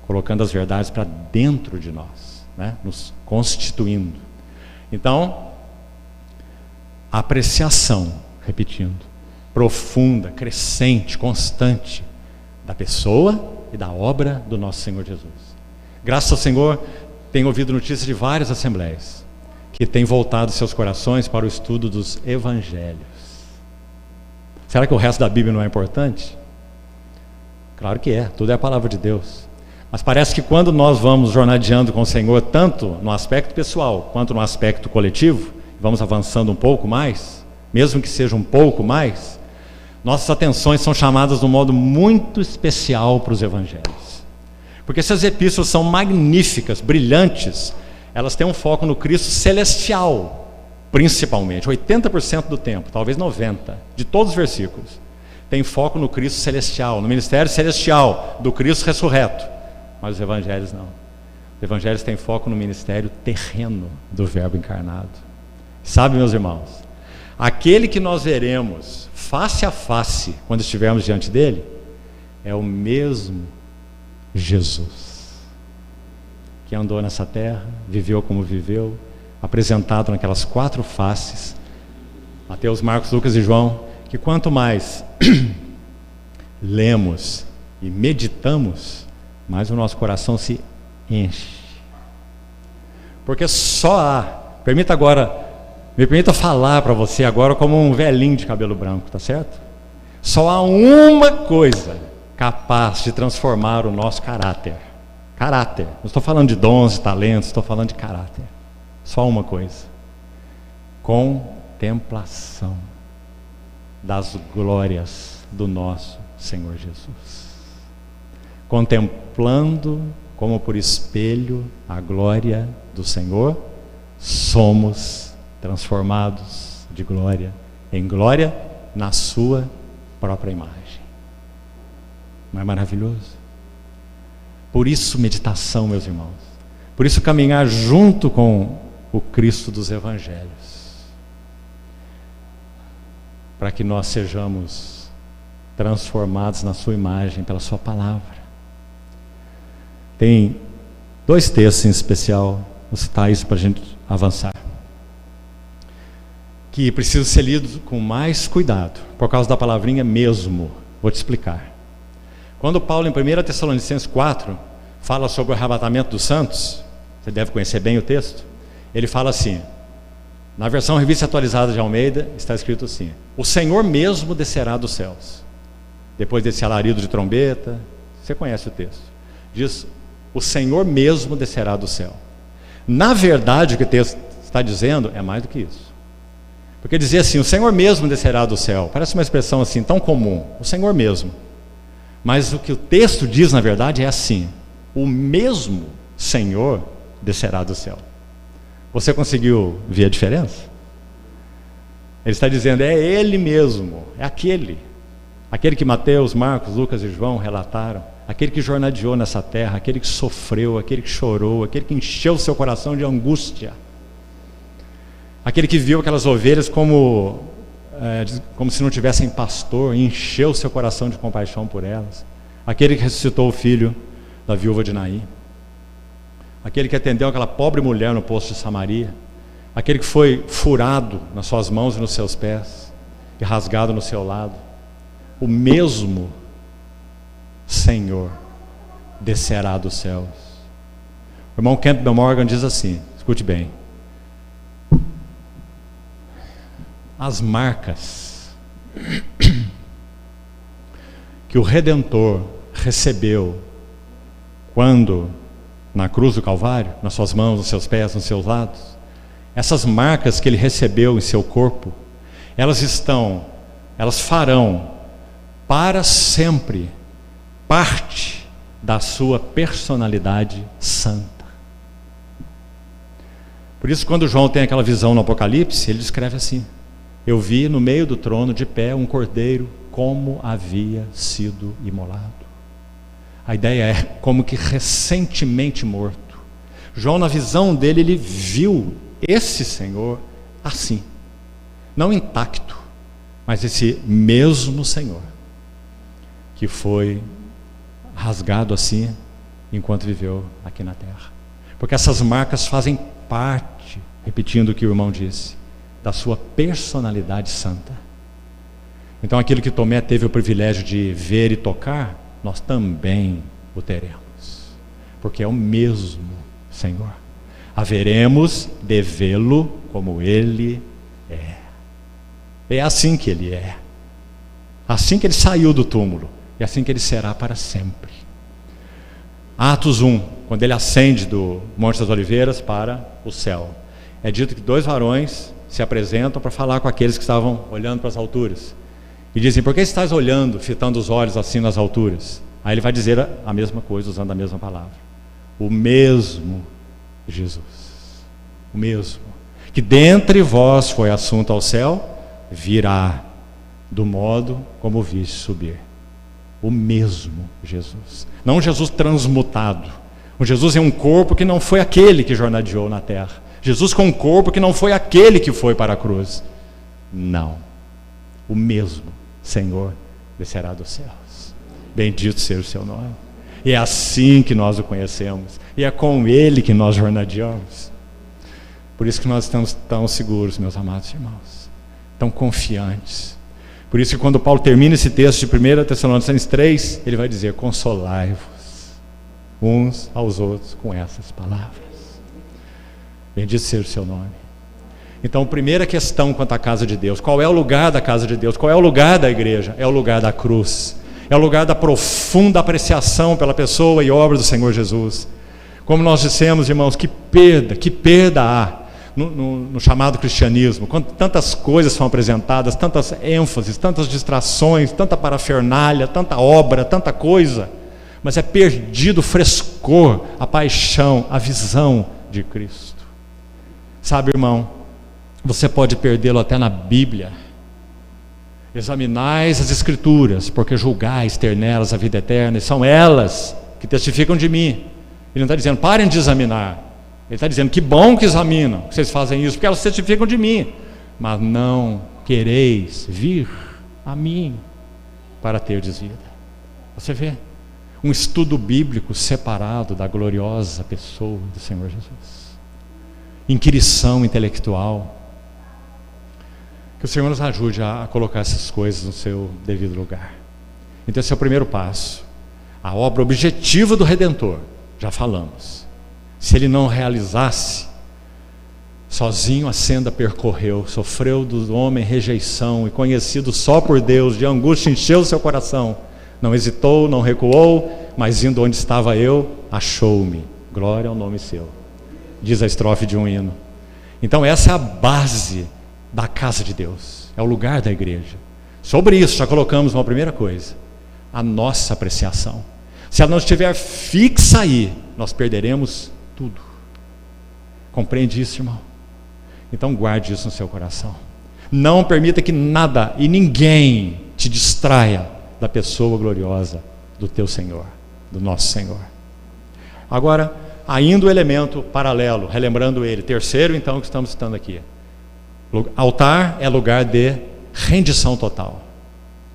Colocando as verdades para dentro de nós, né? Nos constituindo. Então, a apreciação, repetindo, profunda, crescente, constante da pessoa e da obra do nosso Senhor Jesus. Graças ao Senhor, tenho ouvido notícias de várias assembleias que têm voltado seus corações para o estudo dos evangelhos. Será que o resto da Bíblia não é importante? Claro que é, tudo é a palavra de Deus. Mas parece que quando nós vamos jornadeando com o Senhor, tanto no aspecto pessoal quanto no aspecto coletivo, vamos avançando um pouco mais, mesmo que seja um pouco mais, nossas atenções são chamadas de um modo muito especial para os evangelhos. Porque essas epístolas são magníficas, brilhantes, elas têm um foco no Cristo celestial, principalmente, 80% do tempo, talvez 90%, de todos os versículos, tem foco no Cristo celestial, no ministério celestial do Cristo ressurreto. Mas os evangelhos não. Os evangelhos têm foco no ministério terreno do Verbo encarnado. Sabe, meus irmãos, aquele que nós veremos face a face quando estivermos diante dele é o mesmo Jesus que andou nessa terra, viveu como viveu, apresentado naquelas 4 faces, Mateus, Marcos, Lucas e João, que quanto mais lemos e meditamos, mais o nosso coração se enche. Porque só há, me permita falar para você agora como um velhinho de cabelo branco, tá certo? Só há uma coisa capaz de transformar o nosso caráter. Caráter. Não estou falando de dons, de talentos, estou falando de caráter. Só uma coisa. Contemplação das glórias do nosso Senhor Jesus. Contemplando como por espelho a glória do Senhor, somos transformados de glória em glória na sua própria imagem. Não é maravilhoso? Por isso meditação, meus irmãos. Por isso caminhar junto com o Cristo dos Evangelhos. Para que nós sejamos transformados na sua imagem pela sua palavra. Tem 2 textos em especial, vou citar isso para a gente avançar, que precisam ser lidos com mais cuidado, por causa da palavrinha mesmo. Vou te explicar. Quando Paulo, em 1 Tessalonicenses 4, fala sobre o arrebatamento dos santos, você deve conhecer bem o texto, ele fala assim, na versão revista atualizada de Almeida, está escrito assim: o Senhor mesmo descerá dos céus. Depois desse alarido de trombeta, você conhece o texto. Diz, o Senhor mesmo descerá do céu. Na verdade, o que o texto está dizendo é mais do que isso. Porque dizer assim, o Senhor mesmo descerá do céu, parece uma expressão assim, tão comum, o Senhor mesmo. Mas o que o texto diz, na verdade, é assim, o mesmo Senhor descerá do céu. Você conseguiu ver a diferença? Ele está dizendo, é Ele mesmo, é aquele que Mateus, Marcos, Lucas e João relataram, aquele que jornadeou nessa terra, aquele que sofreu, aquele que chorou, aquele que encheu o seu coração de angústia, aquele que viu aquelas ovelhas como se não tivessem pastor, e encheu o seu coração de compaixão por elas, aquele que ressuscitou o filho da viúva de Naim, aquele que atendeu aquela pobre mulher no poço de Samaria, aquele que foi furado nas suas mãos e nos seus pés e rasgado no seu lado, o mesmo Senhor descerá dos céus. O irmão Campbell Morgan diz assim, escute bem, as marcas que o Redentor recebeu quando, na cruz do Calvário, nas suas mãos, nos seus pés, nos seus lados, essas marcas que ele recebeu em seu corpo, elas farão para sempre parte da sua personalidade santa. Por isso, quando João tem aquela visão no Apocalipse, ele descreve assim: eu vi no meio do trono de pé um cordeiro como havia sido imolado. A ideia é como que recentemente morto. João, na visão dele, ele viu esse Senhor assim, não intacto, mas esse mesmo Senhor que foi rasgado assim enquanto viveu aqui na terra. Porque essas marcas fazem parte, repetindo o que o irmão disse, da sua personalidade santa. Então aquilo que Tomé teve o privilégio de ver e tocar, nós também o teremos, porque é o mesmo Senhor. Haveremos de vê-lo como Ele é. É assim que Ele é, assim que Ele saiu do túmulo, e assim que Ele será para sempre. Atos 1, quando Ele ascende do Monte das Oliveiras para o céu, é dito que 2 varões se apresentam para falar com aqueles que estavam olhando para as alturas, e dizem: por que estás olhando, fitando os olhos assim nas alturas? Aí ele vai dizer a mesma coisa, usando a mesma palavra: o mesmo Jesus, o mesmo, que dentre vós foi assunto ao céu, virá do modo como o viste subir. O mesmo Jesus, não um Jesus transmutado, um Jesus em um corpo que não foi aquele que jornadeou na terra, Jesus com um corpo que não foi aquele que foi para a cruz. Não, o mesmo Senhor descerá dos céus. Bendito seja o seu nome. E é assim que nós o conhecemos, e é com Ele que nós jornadeamos. Por isso que nós estamos tão seguros, meus amados irmãos, tão confiantes. Por isso que quando Paulo termina esse texto de 1 Tessalonicenses 3, ele vai dizer: consolai-vos uns aos outros com essas palavras. Bendito seja o seu nome. Então, primeira questão quanto à casa de Deus: qual é o lugar da casa de Deus? Qual é o lugar da igreja? É o lugar da cruz, é o lugar da profunda apreciação pela pessoa e obra do Senhor Jesus. Como nós dissemos, irmãos, que perda há no chamado cristianismo, quando tantas coisas são apresentadas, tantas ênfases, tantas distrações, tanta parafernália, tanta obra, tanta coisa, mas é perdido o frescor, a paixão, a visão de Cristo. Sabe, irmão, você pode perdê-lo até na Bíblia. Examinais as Escrituras, porque julgais ter nelas a vida eterna, e são elas que testificam de mim. Ele não está dizendo parem de examinar, ele está dizendo que bom que examinam, que vocês fazem isso, porque elas testificam de mim, mas não quereis vir a mim para terdes vida. Você vê, um estudo bíblico separado da gloriosa pessoa do Senhor Jesus, inquirição intelectual. Que o Senhor nos ajude a colocar essas coisas no seu devido lugar. Então esse é o primeiro passo, a obra objetiva do Redentor. Já falamos, se Ele não realizasse, sozinho a senda percorreu, sofreu do homem rejeição, e conhecido só por Deus, de angústia encheu o seu coração, não hesitou, não recuou, mas indo onde estava eu, achou-me. Glória ao nome seu, diz a estrofe de um hino. Então essa é a base da casa de Deus, é o lugar da igreja. Sobre isso já colocamos uma primeira coisa: a nossa apreciação. Se ela não estiver fixa aí, nós perderemos tudo. Compreende isso, irmão? Então guarde isso no seu coração. Não permita que nada e ninguém te distraia da pessoa gloriosa do teu Senhor, do nosso Senhor. Agora, ainda o elemento paralelo, relembrando ele, terceiro então que estamos citando aqui: altar é lugar de rendição total,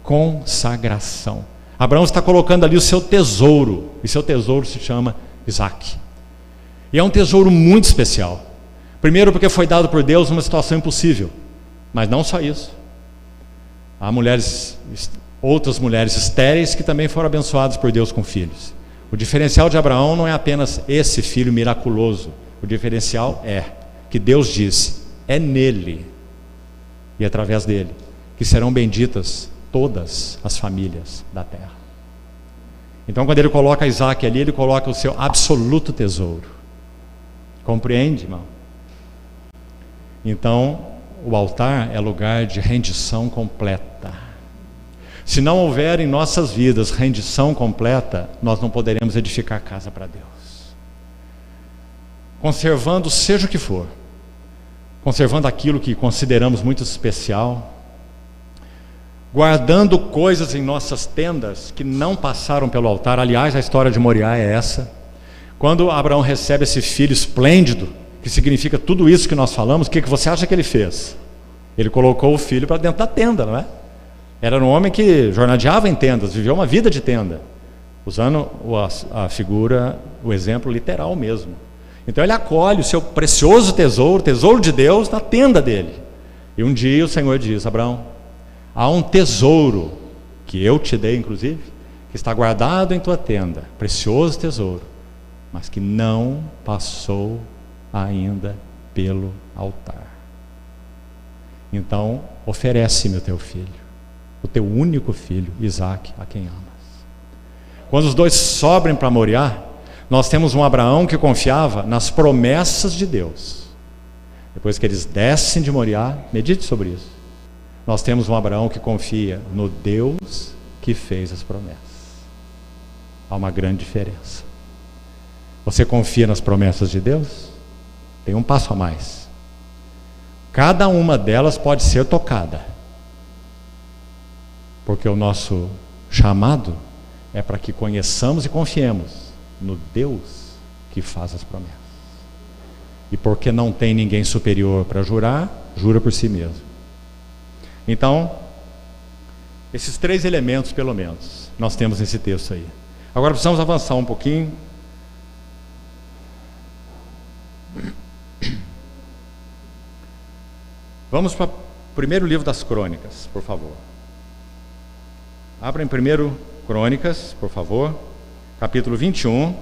consagração. Abraão está colocando ali o seu tesouro, e seu tesouro se chama Isaac. E é um tesouro muito especial. Primeiro porque foi dado por Deus numa situação impossível, mas não só isso. Há outras mulheres estéreis que também foram abençoadas por Deus com filhos. O diferencial de Abraão não é apenas esse filho miraculoso. O diferencial é que Deus disse: é nele. e através dele que serão benditas todas as famílias da terra. Então, quando ele coloca Isaac ali, ele coloca o seu absoluto tesouro. Compreende, irmão? Então, o altar é lugar de rendição completa. Se não houver em nossas vidas rendição completa, nós não poderemos edificar casa para Deus. Conservando seja o que for, conservando aquilo que consideramos muito especial, guardando coisas em nossas tendas que não passaram pelo altar. Aliás, a história de Moriá é essa. Quando Abraão recebe esse filho esplêndido, que significa tudo isso que nós falamos, o que você acha que ele fez? Ele colocou o filho para dentro da tenda, não é? Era um homem que jornadeava em tendas, viveu uma vida de tenda, usando a figura, o exemplo literal mesmo. Então ele acolhe o seu precioso tesouro, tesouro de Deus, na tenda dele. E um dia o Senhor diz: Abraão, há um tesouro que eu te dei, inclusive, que está guardado em tua tenda, precioso tesouro, mas que não passou ainda pelo altar. Então oferece-me o teu filho, o teu único filho, Isaac, a quem amas. Quando os dois sobem para Moriá, nós temos um Abraão que confiava nas promessas de Deus. Depois que eles descem de Moriá, medite sobre isso. Nós temos um Abraão que confia no Deus que fez as promessas. Há uma grande diferença. Você confia nas promessas de Deus? Tem um passo a mais. Cada uma delas pode ser tocada, porque o nosso chamado é para que conheçamos e confiemos no Deus que faz as promessas. E porque não tem ninguém superior para jurar, jura por si mesmo. Então, esses três elementos, pelo menos, nós temos nesse texto aí. Agora precisamos avançar um pouquinho. Vamos para o primeiro livro das Crônicas, por favor. Abra em 1 Crônicas, por favor, capítulo 21.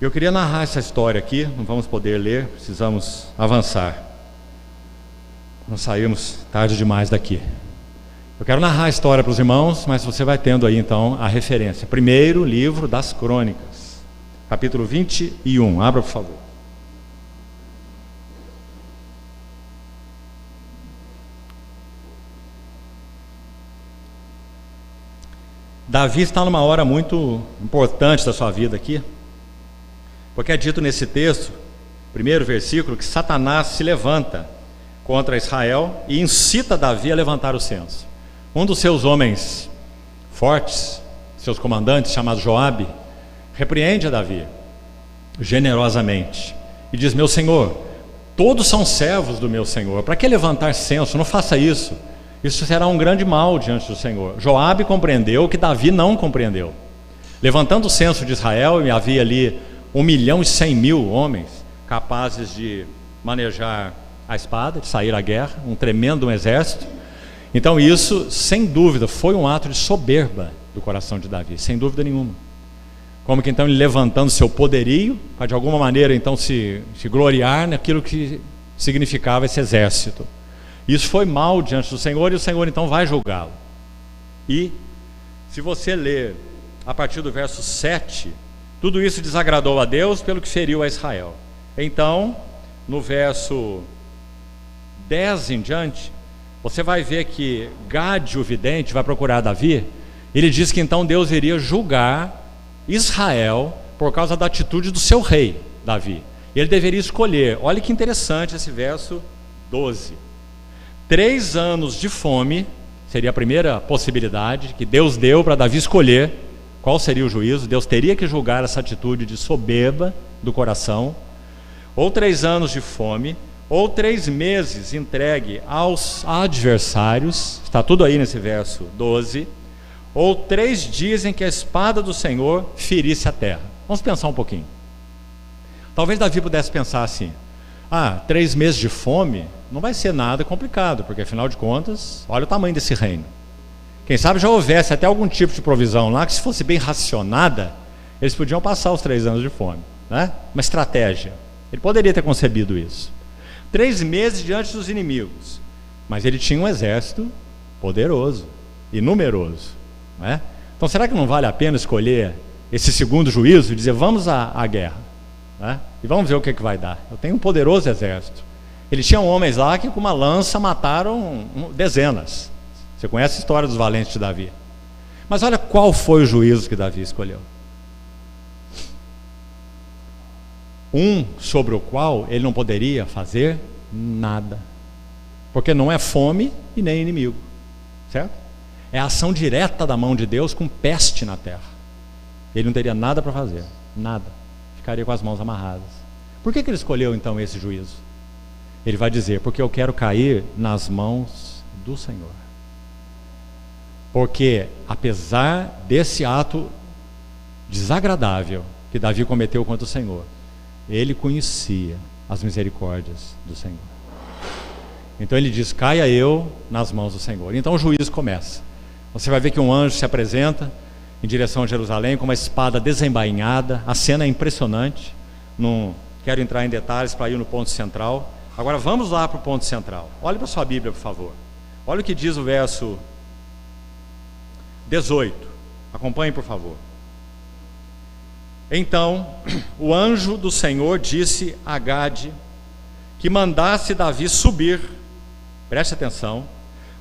Eu queria narrar essa história aqui, não vamos poder ler, precisamos avançar. Não saímos tarde demais daqui. Eu quero narrar a história para os irmãos, mas você vai tendo aí então a referência. Primeiro livro das Crônicas, capítulo 21. Abra, por favor. Davi está numa hora muito importante da sua vida aqui, porque é dito nesse texto, primeiro versículo, que Satanás se levanta contra Israel e incita Davi a levantar o censo. Um dos seus homens fortes, seus comandantes, chamado Joabe, repreende a Davi generosamente e diz: meu senhor, todos são servos do meu senhor, para que levantar censo? Não faça isso. Isso será um grande mal diante do Senhor. Joabe compreendeu o que Davi não compreendeu. Levantando o censo de Israel, e havia ali 1.100.000 homens capazes de manejar a espada, de sair à guerra, um tremendo exército. Então isso, sem dúvida, foi um ato de soberba do coração de Davi, sem dúvida nenhuma. Como que então ele levantando seu poderio, para de alguma maneira então se gloriar naquilo que significava esse exército. Isso foi mal diante do Senhor, e o Senhor então vai julgá-lo. E se você ler a partir do verso 7, tudo isso desagradou a Deus pelo que feriu a Israel. Então, no verso 10 em diante, você vai ver que Gade, o vidente, vai procurar Davi. Ele diz que então Deus iria julgar Israel por causa da atitude do seu rei, Davi. Ele deveria escolher, olha que interessante esse verso 12. 3 anos de fome, seria a primeira possibilidade que Deus deu para Davi escolher qual seria o juízo. Deus teria que julgar essa atitude de soberba do coração, ou 3 anos de fome, ou 3 meses entregue aos adversários, está tudo aí nesse verso 12, ou 3 dias em que a espada do Senhor ferisse a terra. Vamos pensar um pouquinho. Talvez Davi pudesse pensar assim: 3 meses de fome não vai ser nada complicado, porque afinal de contas, olha o tamanho desse reino. Quem sabe já houvesse até algum tipo de provisão lá, que se fosse bem racionada, eles podiam passar os 3 anos de fome, né? Uma estratégia. Ele poderia ter concebido isso. 3 meses diante dos inimigos. Mas ele tinha um exército poderoso e numeroso, não é? Então será que não vale a pena escolher esse segundo juízo e dizer, vamos à guerra, né? E vamos ver o que vai dar. Eu tenho um poderoso exército. Ele tinha homens lá que com uma lança mataram dezenas. Você conhece a história dos valentes de Davi. Mas olha qual foi o juízo que Davi escolheu. Um sobre o qual ele não poderia fazer nada. Porque não é fome e nem inimigo. Certo? É a ação direta da mão de Deus com peste na terra. Ele não teria nada para fazer. Nada. Ficaria com as mãos amarradas. Por que ele escolheu então esse juízo? Ele vai dizer, porque eu quero cair nas mãos do Senhor. Porque apesar desse ato desagradável que Davi cometeu contra o Senhor, ele conhecia as misericórdias do Senhor. Então ele diz, caia eu nas mãos do Senhor. Então o juízo começa. Você vai ver que um anjo se apresenta em direção a Jerusalém com uma espada desembainhada. A cena é impressionante. Não quero entrar em detalhes para ir no ponto central. Agora vamos lá para o ponto central. Olhe para a sua Bíblia, por favor. Olha o que diz o verso 18. Acompanhe, por favor. Então o anjo do Senhor disse a Gade que mandasse Davi subir, preste atenção,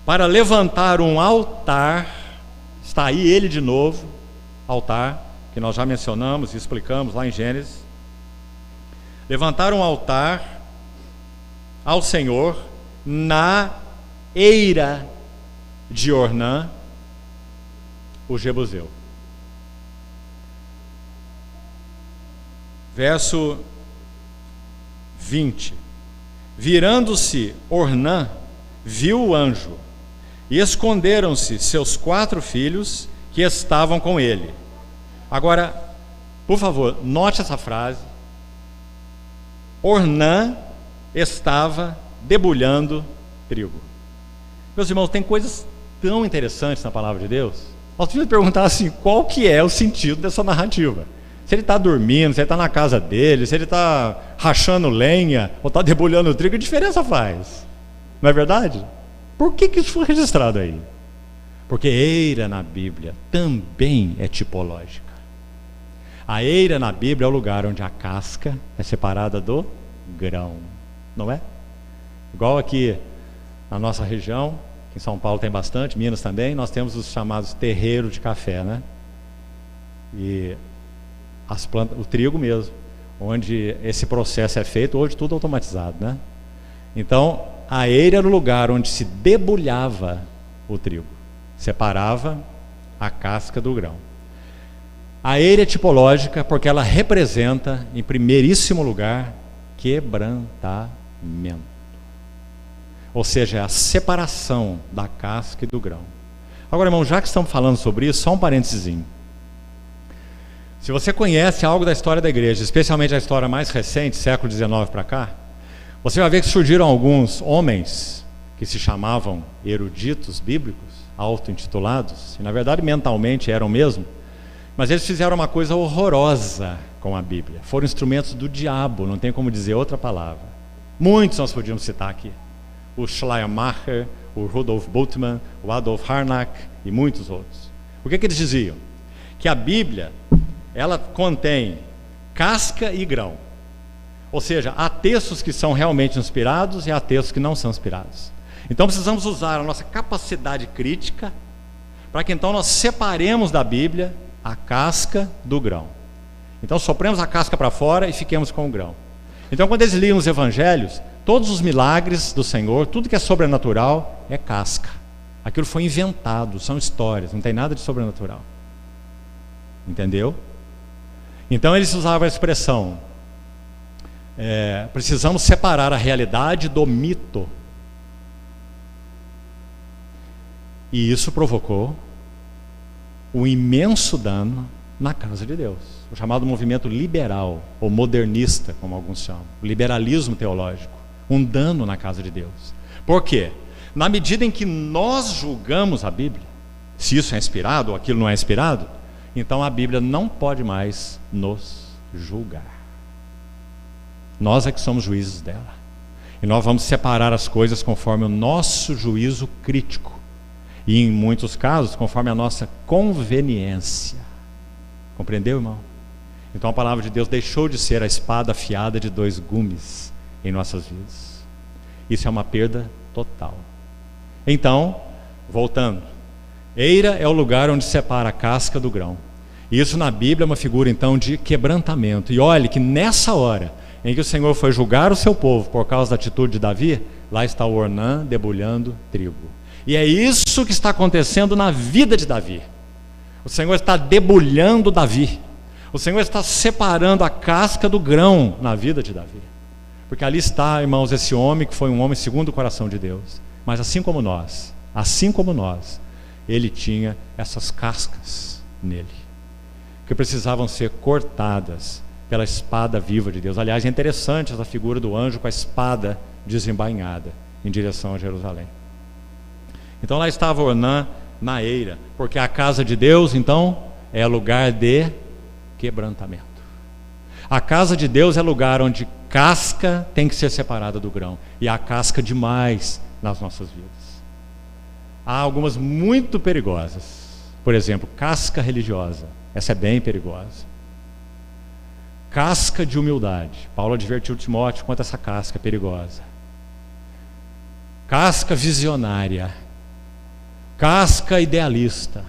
para levantar um altar. Está aí ele de novo, altar, que nós já mencionamos e explicamos lá em Gênesis. Levantar um altar ao Senhor na eira de Ornã, o Jebuseu. Verso 20. Virando-se Ornã, viu o anjo, e esconderam-se seus 4 filhos que estavam com ele. Agora, por favor, note essa frase. Ornã estava debulhando trigo. Meus irmãos, tem coisas tão interessantes na palavra de Deus. Nós precisamos perguntar assim, qual que é o sentido dessa narrativa? Se ele está dormindo, se ele está na casa dele, se ele está rachando lenha ou está debulhando trigo, que diferença faz? Não é verdade? Por que isso foi registrado aí? Porque eira na Bíblia também é tipológica. A eira na Bíblia é o lugar onde a casca é separada do grão, não é? Igual aqui na nossa região, que em São Paulo tem bastante, Minas também, nós temos os chamados terreiros de café, né? E as plantas, o trigo mesmo, onde esse processo é feito, hoje tudo automatizado, né? Então, a eira era o lugar onde se debulhava o trigo, separava a casca do grão. A eira é tipológica porque ela representa, em primeiríssimo lugar, quebrantamento. Ou seja, é a separação da casca e do grão. Agora, irmão, já que estamos falando sobre isso, só um parênteses. Se você conhece algo da história da igreja, especialmente a história mais recente, século XIX para cá, você vai ver que surgiram alguns homens que se chamavam eruditos bíblicos, auto-intitulados, e na verdade mentalmente eram mesmo, mas eles fizeram uma coisa horrorosa com a Bíblia. Foram instrumentos do diabo, não tem como dizer outra palavra. Muitos nós podíamos citar aqui. O Schleiermacher, o Rudolf Bultmann, o Adolf Harnack e muitos outros. O que eles diziam? Que a Bíblia, ela contém casca e grão. Ou seja, há textos que são realmente inspirados e há textos que não são inspirados. Então precisamos usar a nossa capacidade crítica para que então nós separemos da Bíblia a casca do grão. Então sopremos a casca para fora e fiquemos com o grão. Então quando eles liam os evangelhos, todos os milagres do Senhor, tudo que é sobrenatural é casca. Aquilo foi inventado, são histórias, não tem nada de sobrenatural. Entendeu? Então eles usavam a expressão, precisamos separar a realidade do mito. E isso provocou um imenso dano na casa de Deus, o chamado movimento liberal, ou modernista, como alguns chamam, o liberalismo teológico, um dano na casa de Deus. Por quê? Na medida em que nós julgamos a Bíblia, se isso é inspirado ou aquilo não é inspirado, então a Bíblia não pode mais nos julgar. Nós é que somos juízes dela. E nós vamos separar as coisas conforme o nosso juízo crítico. E em muitos casos, conforme a nossa conveniência. Compreendeu, irmão? Então a palavra de Deus deixou de ser a espada afiada de dois gumes em nossas vidas. Isso é uma perda total. Então, voltando. Eira é o lugar onde separa a casca do grão. Isso na Bíblia é uma figura então de quebrantamento. E olhe que nessa hora em que o Senhor foi julgar o seu povo por causa da atitude de Davi, lá está o Ornã debulhando trigo. E é isso que está acontecendo na vida de Davi. O Senhor está debulhando Davi. O Senhor está separando a casca do grão na vida de Davi. Porque ali está, irmãos, esse homem que foi um homem segundo o coração de Deus. Mas assim como nós, ele tinha essas cascas nele, que precisavam ser cortadas pela espada viva de Deus. Aliás, é interessante essa figura do anjo com a espada desembainhada em direção a Jerusalém. Então lá estava Ornã na eira, porque a casa de Deus, então, é lugar de quebrantamento. A casa de Deus é lugar onde casca tem que ser separada do grão, e há casca demais nas nossas vidas. Há algumas muito perigosas. Por exemplo, casca religiosa. Essa é bem perigosa. Casca de humildade. Paulo advertiu Timóteo quanto a essa casca é perigosa. Casca visionária. Casca idealista,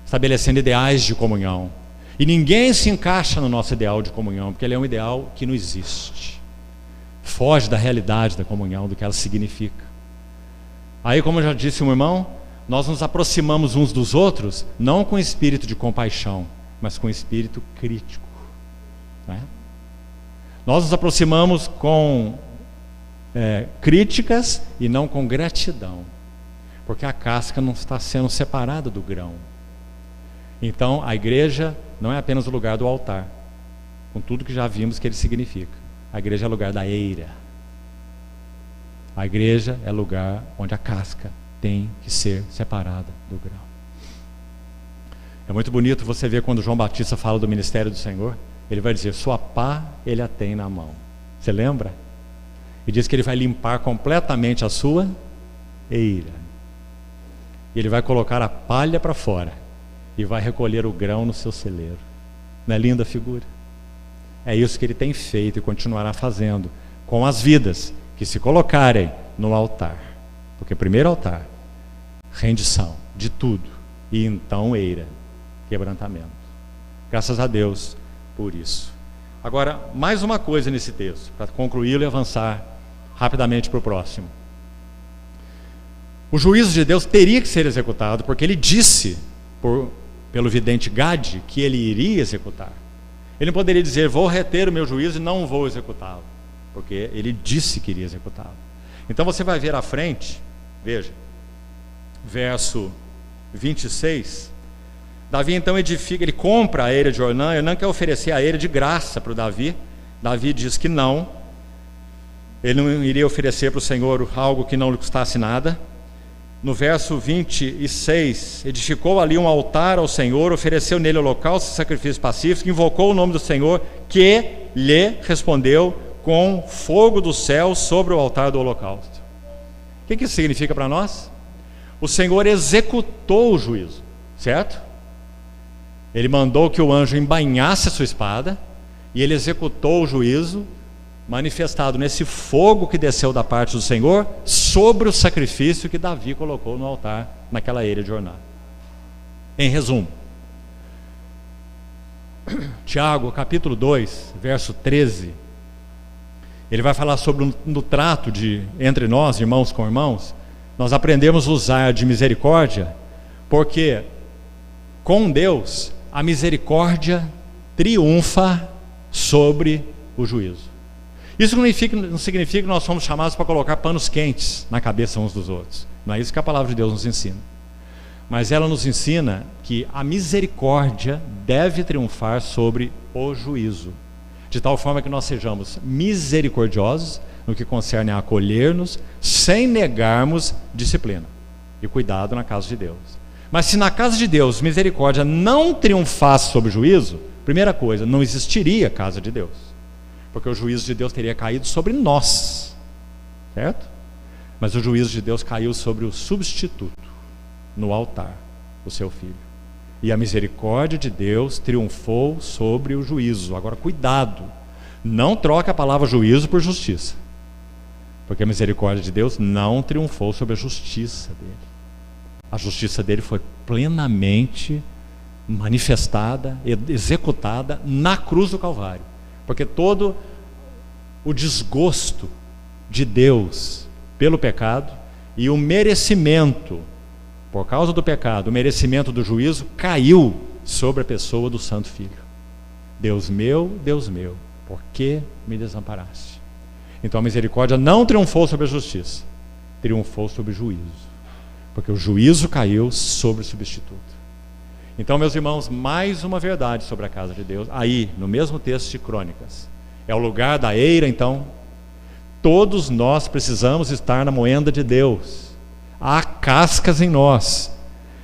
estabelecendo ideais de comunhão. E ninguém se encaixa no nosso ideal de comunhão, porque ele é um ideal que não existe. Foge da realidade da comunhão, do que ela significa. Aí, como já disse um irmão, nós nos aproximamos uns dos outros, não com espírito de compaixão, mas com espírito crítico. Né? Nós nos aproximamos com críticas e não com gratidão, porque a casca não está sendo separada do grão. Então a igreja não é apenas o lugar do altar, com tudo que já vimos que ele significa. A igreja é o lugar da eira. A igreja é o lugar onde a casca tem que ser separada do grão. É muito bonito você ver quando João Batista fala do ministério do Senhor. Ele vai dizer, sua pá ele a tem na mão. Você lembra? E diz que ele vai limpar completamente a sua eira. E ele vai colocar a palha para fora e vai recolher o grão no seu celeiro. Não é linda a figura? É isso que ele tem feito e continuará fazendo com as vidas que se colocarem no altar. Porque primeiro altar, rendição de tudo, e então eira, quebrantamento. Graças a Deus por isso. Agora, mais uma coisa nesse texto, para concluí-lo e avançar rapidamente para o próximo. O juízo de Deus teria que ser executado, porque ele disse pelo vidente Gade que ele iria executar. Ele não poderia dizer, vou reter o meu juízo e não vou executá-lo, porque ele disse que iria executá-lo. Então você vai ver à frente, veja, verso 26, Davi então edifica, ele compra a eira de Ornã. Ornã quer oferecer a eira de graça para o Davi. Davi diz que não, ele não iria oferecer para o Senhor algo que não lhe custasse nada. No verso 26, edificou ali um altar ao Senhor, ofereceu nele holocausto e sacrifícios pacíficos, invocou o nome do Senhor, que lhe respondeu com fogo do céu sobre o altar do holocausto. O que isso significa para nós? O Senhor executou o juízo, certo? Ele mandou que o anjo embainhasse a sua espada, e ele executou o juízo, manifestado nesse fogo que desceu da parte do Senhor sobre o sacrifício que Davi colocou no altar naquela eira de Ornã. Em resumo, Tiago, capítulo 2, verso 13, ele vai falar sobre no trato entre nós, irmãos com irmãos. Nós aprendemos a usar de misericórdia, porque com Deus a misericórdia triunfa sobre o juízo. Isso não significa que nós somos chamados para colocar panos quentes na cabeça uns dos outros. Não é isso que a palavra de Deus nos ensina. Mas ela nos ensina que a misericórdia deve triunfar sobre o juízo, de tal forma que nós sejamos misericordiosos no que concerne a acolher-nos, sem negarmos disciplina e cuidado na casa de Deus. Mas se na casa de Deus misericórdia não triunfasse sobre o juízo, primeira coisa, não existiria casa de Deus, porque o juízo de Deus teria caído sobre nós. certo? Mas o juízo de Deus caiu sobre o substituto no altar, o seu filho. E a misericórdia de Deus triunfou sobre o juízo. Agora, cuidado, não troque a palavra juízo por justiça, porque a misericórdia de Deus não triunfou sobre a justiça dele. A justiça dele foi plenamente manifestada, executada na cruz do Calvário, porque todo o desgosto de Deus pelo pecado e o merecimento, por causa do pecado, o merecimento do juízo caiu sobre a pessoa do Santo Filho. Deus meu, por que me desamparaste? Então a misericórdia não triunfou sobre a justiça, triunfou sobre o juízo, porque o juízo caiu sobre o substituto. Então, meus irmãos, mais uma verdade sobre a casa de Deus, aí, no mesmo texto de Crônicas, é o lugar da eira. Então, todos nós precisamos estar na moenda de Deus. Há cascas em nós,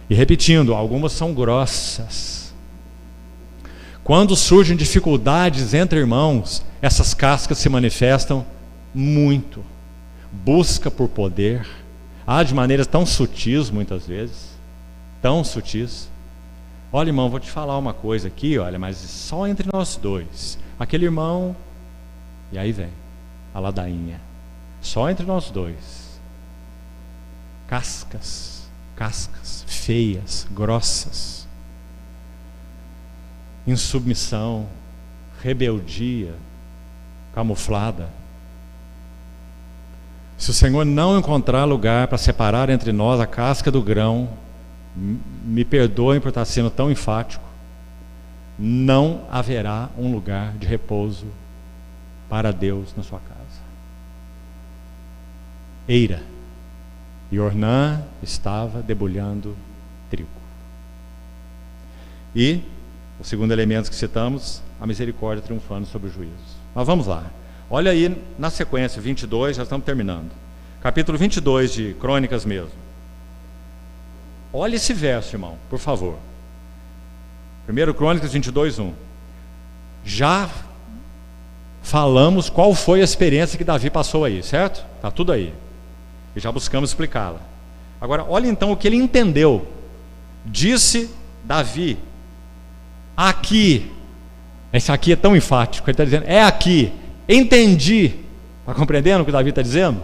e repetindo, algumas são grossas. Quando surgem dificuldades entre irmãos, essas cascas se manifestam muito. Busca por poder, de maneiras tão sutis muitas vezes, tão sutis. Olha, irmão, vou te falar uma coisa aqui, olha, mas só entre nós dois. Aquele irmão, e aí vem a ladainha, só entre nós dois. Cascas feias, grossas, insubmissão, rebeldia camuflada. Se o Senhor não encontrar lugar para separar entre nós a casca do grão, me perdoem por estar sendo tão enfático, não haverá um lugar de repouso para Deus na sua casa. Eira. E Ornã estava debulhando trigo. E o segundo elemento que citamos, a misericórdia triunfando sobre o juízo. Mas vamos lá. Olha aí na sequência, 22, já estamos terminando. Capítulo 22 de Crônicas mesmo. Olha esse verso, irmão, por favor. 1 Crônicas 22, 1. Já falamos qual foi a experiência que Davi passou aí, certo? Está tudo aí. E já buscamos explicá-la. Agora, olha então o que ele entendeu. Disse Davi, aqui. Esse aqui é tão enfático. Ele está dizendo, é aqui. Entendi. Está compreendendo o que Davi está dizendo?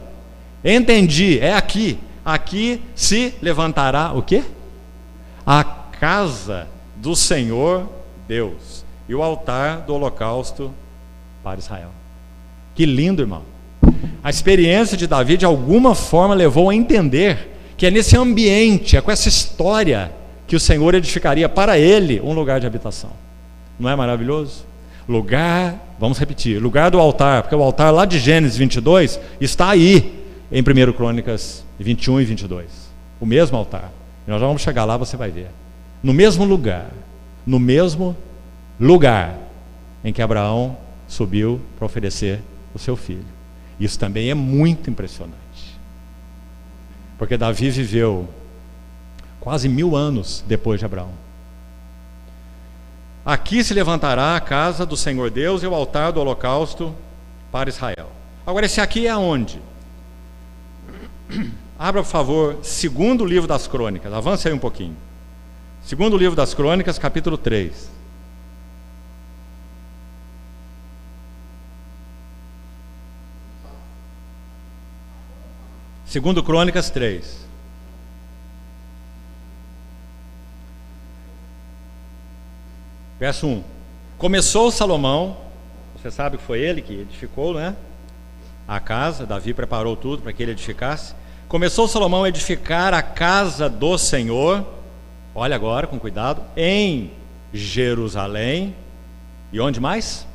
Entendi, é aqui. Aqui se levantará o quê? A casa do Senhor Deus e o altar do holocausto para Israel. Que lindo, irmão. A experiência de Davi de alguma forma levou a entender que é nesse ambiente, é com essa história que o Senhor edificaria para ele um lugar de habitação. Não é maravilhoso? Lugar, vamos repetir, lugar do altar, porque o altar lá de Gênesis 22 está aí em 1 Crônicas 21 e 22, o mesmo altar. E nós já vamos chegar lá, você vai ver. No mesmo lugar em que Abraão subiu para oferecer o seu filho. Isso também é muito impressionante, porque Davi viveu quase 1000 anos depois de Abraão. Aqui se levantará a casa do Senhor Deus e o altar do holocausto para Israel. Agora, esse aqui é aonde? Abra, por favor, segundo livro das Crônicas, avance aí um pouquinho. Segundo livro das Crônicas, capítulo 3. Segundo Crônicas 3. Verso 1. Começou Salomão, você sabe que foi ele que edificou, né? A casa, Davi preparou tudo para que ele edificasse. Começou Salomão a edificar a casa do Senhor, olha agora com cuidado, em Jerusalém. E onde mais?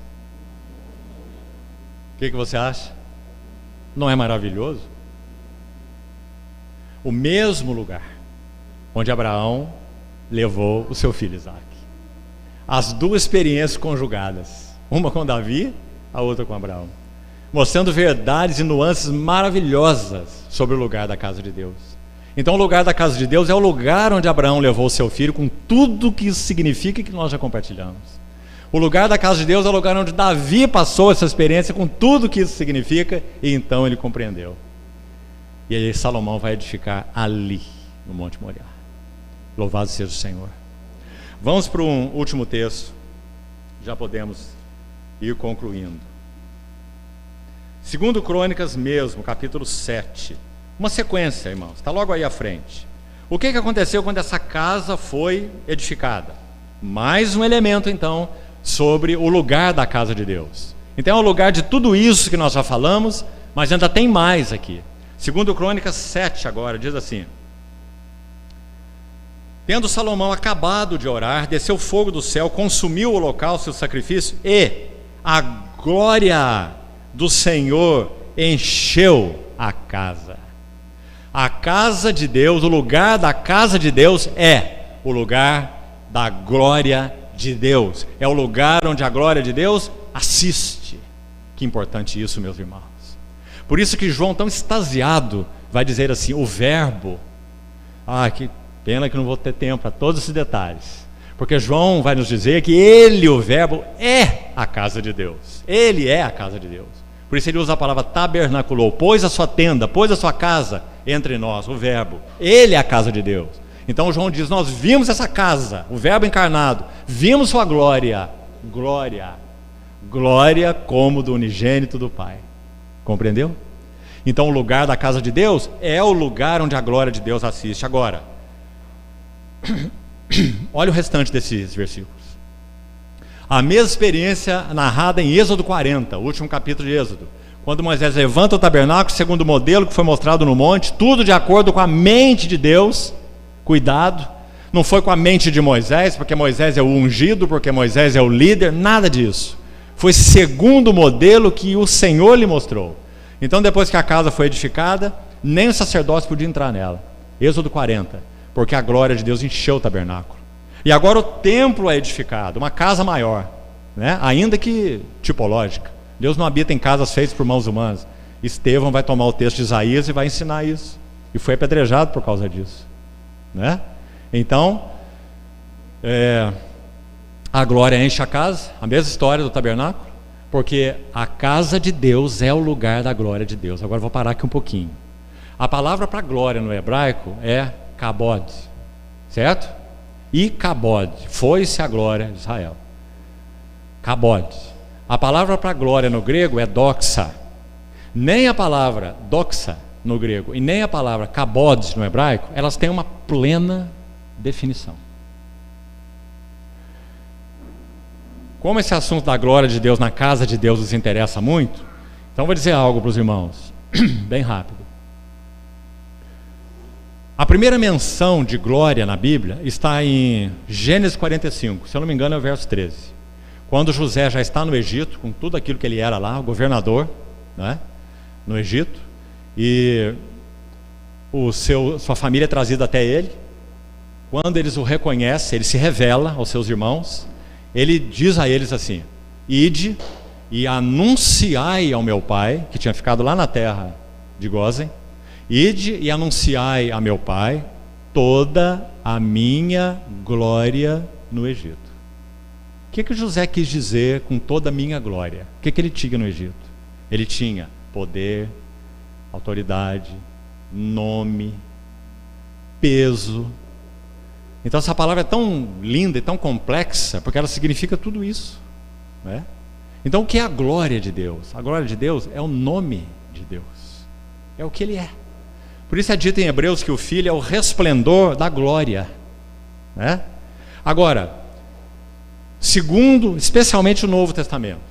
O que você acha? Não é maravilhoso? O mesmo lugar onde Abraão levou o seu filho Isaque. As duas experiências conjugadas, uma com Davi, a outra com Abraão, mostrando verdades e nuances maravilhosas sobre o lugar da casa de Deus. Então o lugar da casa de Deus é o lugar onde Abraão levou o seu filho, com tudo que isso significa e que nós já compartilhamos. O lugar da casa de Deus é o lugar onde Davi passou essa experiência, com tudo que isso significa, e então ele compreendeu. E aí Salomão vai edificar ali, no Monte Moriá. Louvado seja o Senhor. Vamos para um último texto, já podemos ir concluindo. 2 Crônicas mesmo, capítulo 7. Uma sequência, irmãos, está logo aí à frente. O que aconteceu quando essa casa foi edificada? Mais um elemento, então, sobre o lugar da casa de Deus. Então é o lugar de tudo isso que nós já falamos, mas ainda tem mais aqui. 2 Crônicas 7 agora, diz assim: tendo Salomão acabado de orar, desceu fogo do céu, consumiu o holocausto e o sacrifício, e a glória do Senhor encheu a casa. A casa de Deus, o lugar da casa de Deus é o lugar da glória de Deus. É o lugar onde a glória de Deus assiste. Que importante isso, meus irmãos. Por isso que João, tão extasiado, vai dizer assim: o verbo. Que pena que não vou ter tempo para todos esses detalhes. Porque João vai nos dizer que ele, o verbo, é a casa de Deus. Ele é a casa de Deus. Por isso ele usa a palavra tabernaculou, pôs a sua tenda, pôs a sua casa entre nós, o verbo. Ele é a casa de Deus. Então João diz: nós vimos essa casa, o verbo encarnado, vimos sua glória, glória, glória como do unigênito do Pai. Compreendeu? Então o lugar da casa de Deus é o lugar onde a glória de Deus assiste. Agora, olha o restante desses versículos. A mesma experiência narrada em Êxodo 40, o último capítulo de Êxodo, quando Moisés levanta o tabernáculo segundo o modelo que foi mostrado no monte, tudo de acordo com a mente de Deus. Cuidado, não foi com a mente de Moisés, porque Moisés é o ungido, porque Moisés é o líder, nada disso. Foi segundo o modelo que o Senhor lhe mostrou. Então depois que a casa foi edificada, nem o sacerdócio podia entrar nela. Êxodo 40, porque a glória de Deus encheu o tabernáculo. E agora o templo é edificado, uma casa maior, né? Ainda que tipológica. Deus não habita em casas feitas por mãos humanas. Estevão vai tomar o texto de Isaías e vai ensinar isso. E foi apedrejado por causa disso, né? Então, a glória enche a casa, a mesma história do tabernáculo, porque a casa de Deus é o lugar da glória de Deus. Agora vou parar aqui um pouquinho. A palavra para glória no hebraico é kabod, certo? E kabod, foi-se a glória de Israel. Kabod. A palavra para glória no grego é doxa. Nem a palavra doxa no grego e nem a palavra kabod no hebraico, elas têm uma plena definição. Como esse assunto da glória de Deus na casa de Deus nos interessa muito, então vou dizer algo para os irmãos, bem rápido. A primeira menção de glória na Bíblia está em Gênesis 45, se eu não me engano é o verso 13. Quando José já está no Egito, com tudo aquilo que ele era lá, o governador, né, no Egito, e sua família é trazida até ele. Quando eles o reconhecem, ele se revela aos seus irmãos. Ele diz a eles assim: ide e anunciai ao meu pai, que tinha ficado lá na terra de Gósen, ide e anunciai a meu pai toda a minha glória no Egito. O que José quis dizer com toda a minha glória? O que ele tinha no Egito? Ele tinha poder, autoridade, nome, peso. Então essa palavra é tão linda e tão complexa, porque ela significa tudo isso, né? Então o que é a glória de Deus? A glória de Deus é o nome de Deus, é o que Ele é. Por isso é dito em Hebreus que o Filho é o resplendor da glória, né? Agora, segundo, especialmente o Novo Testamento,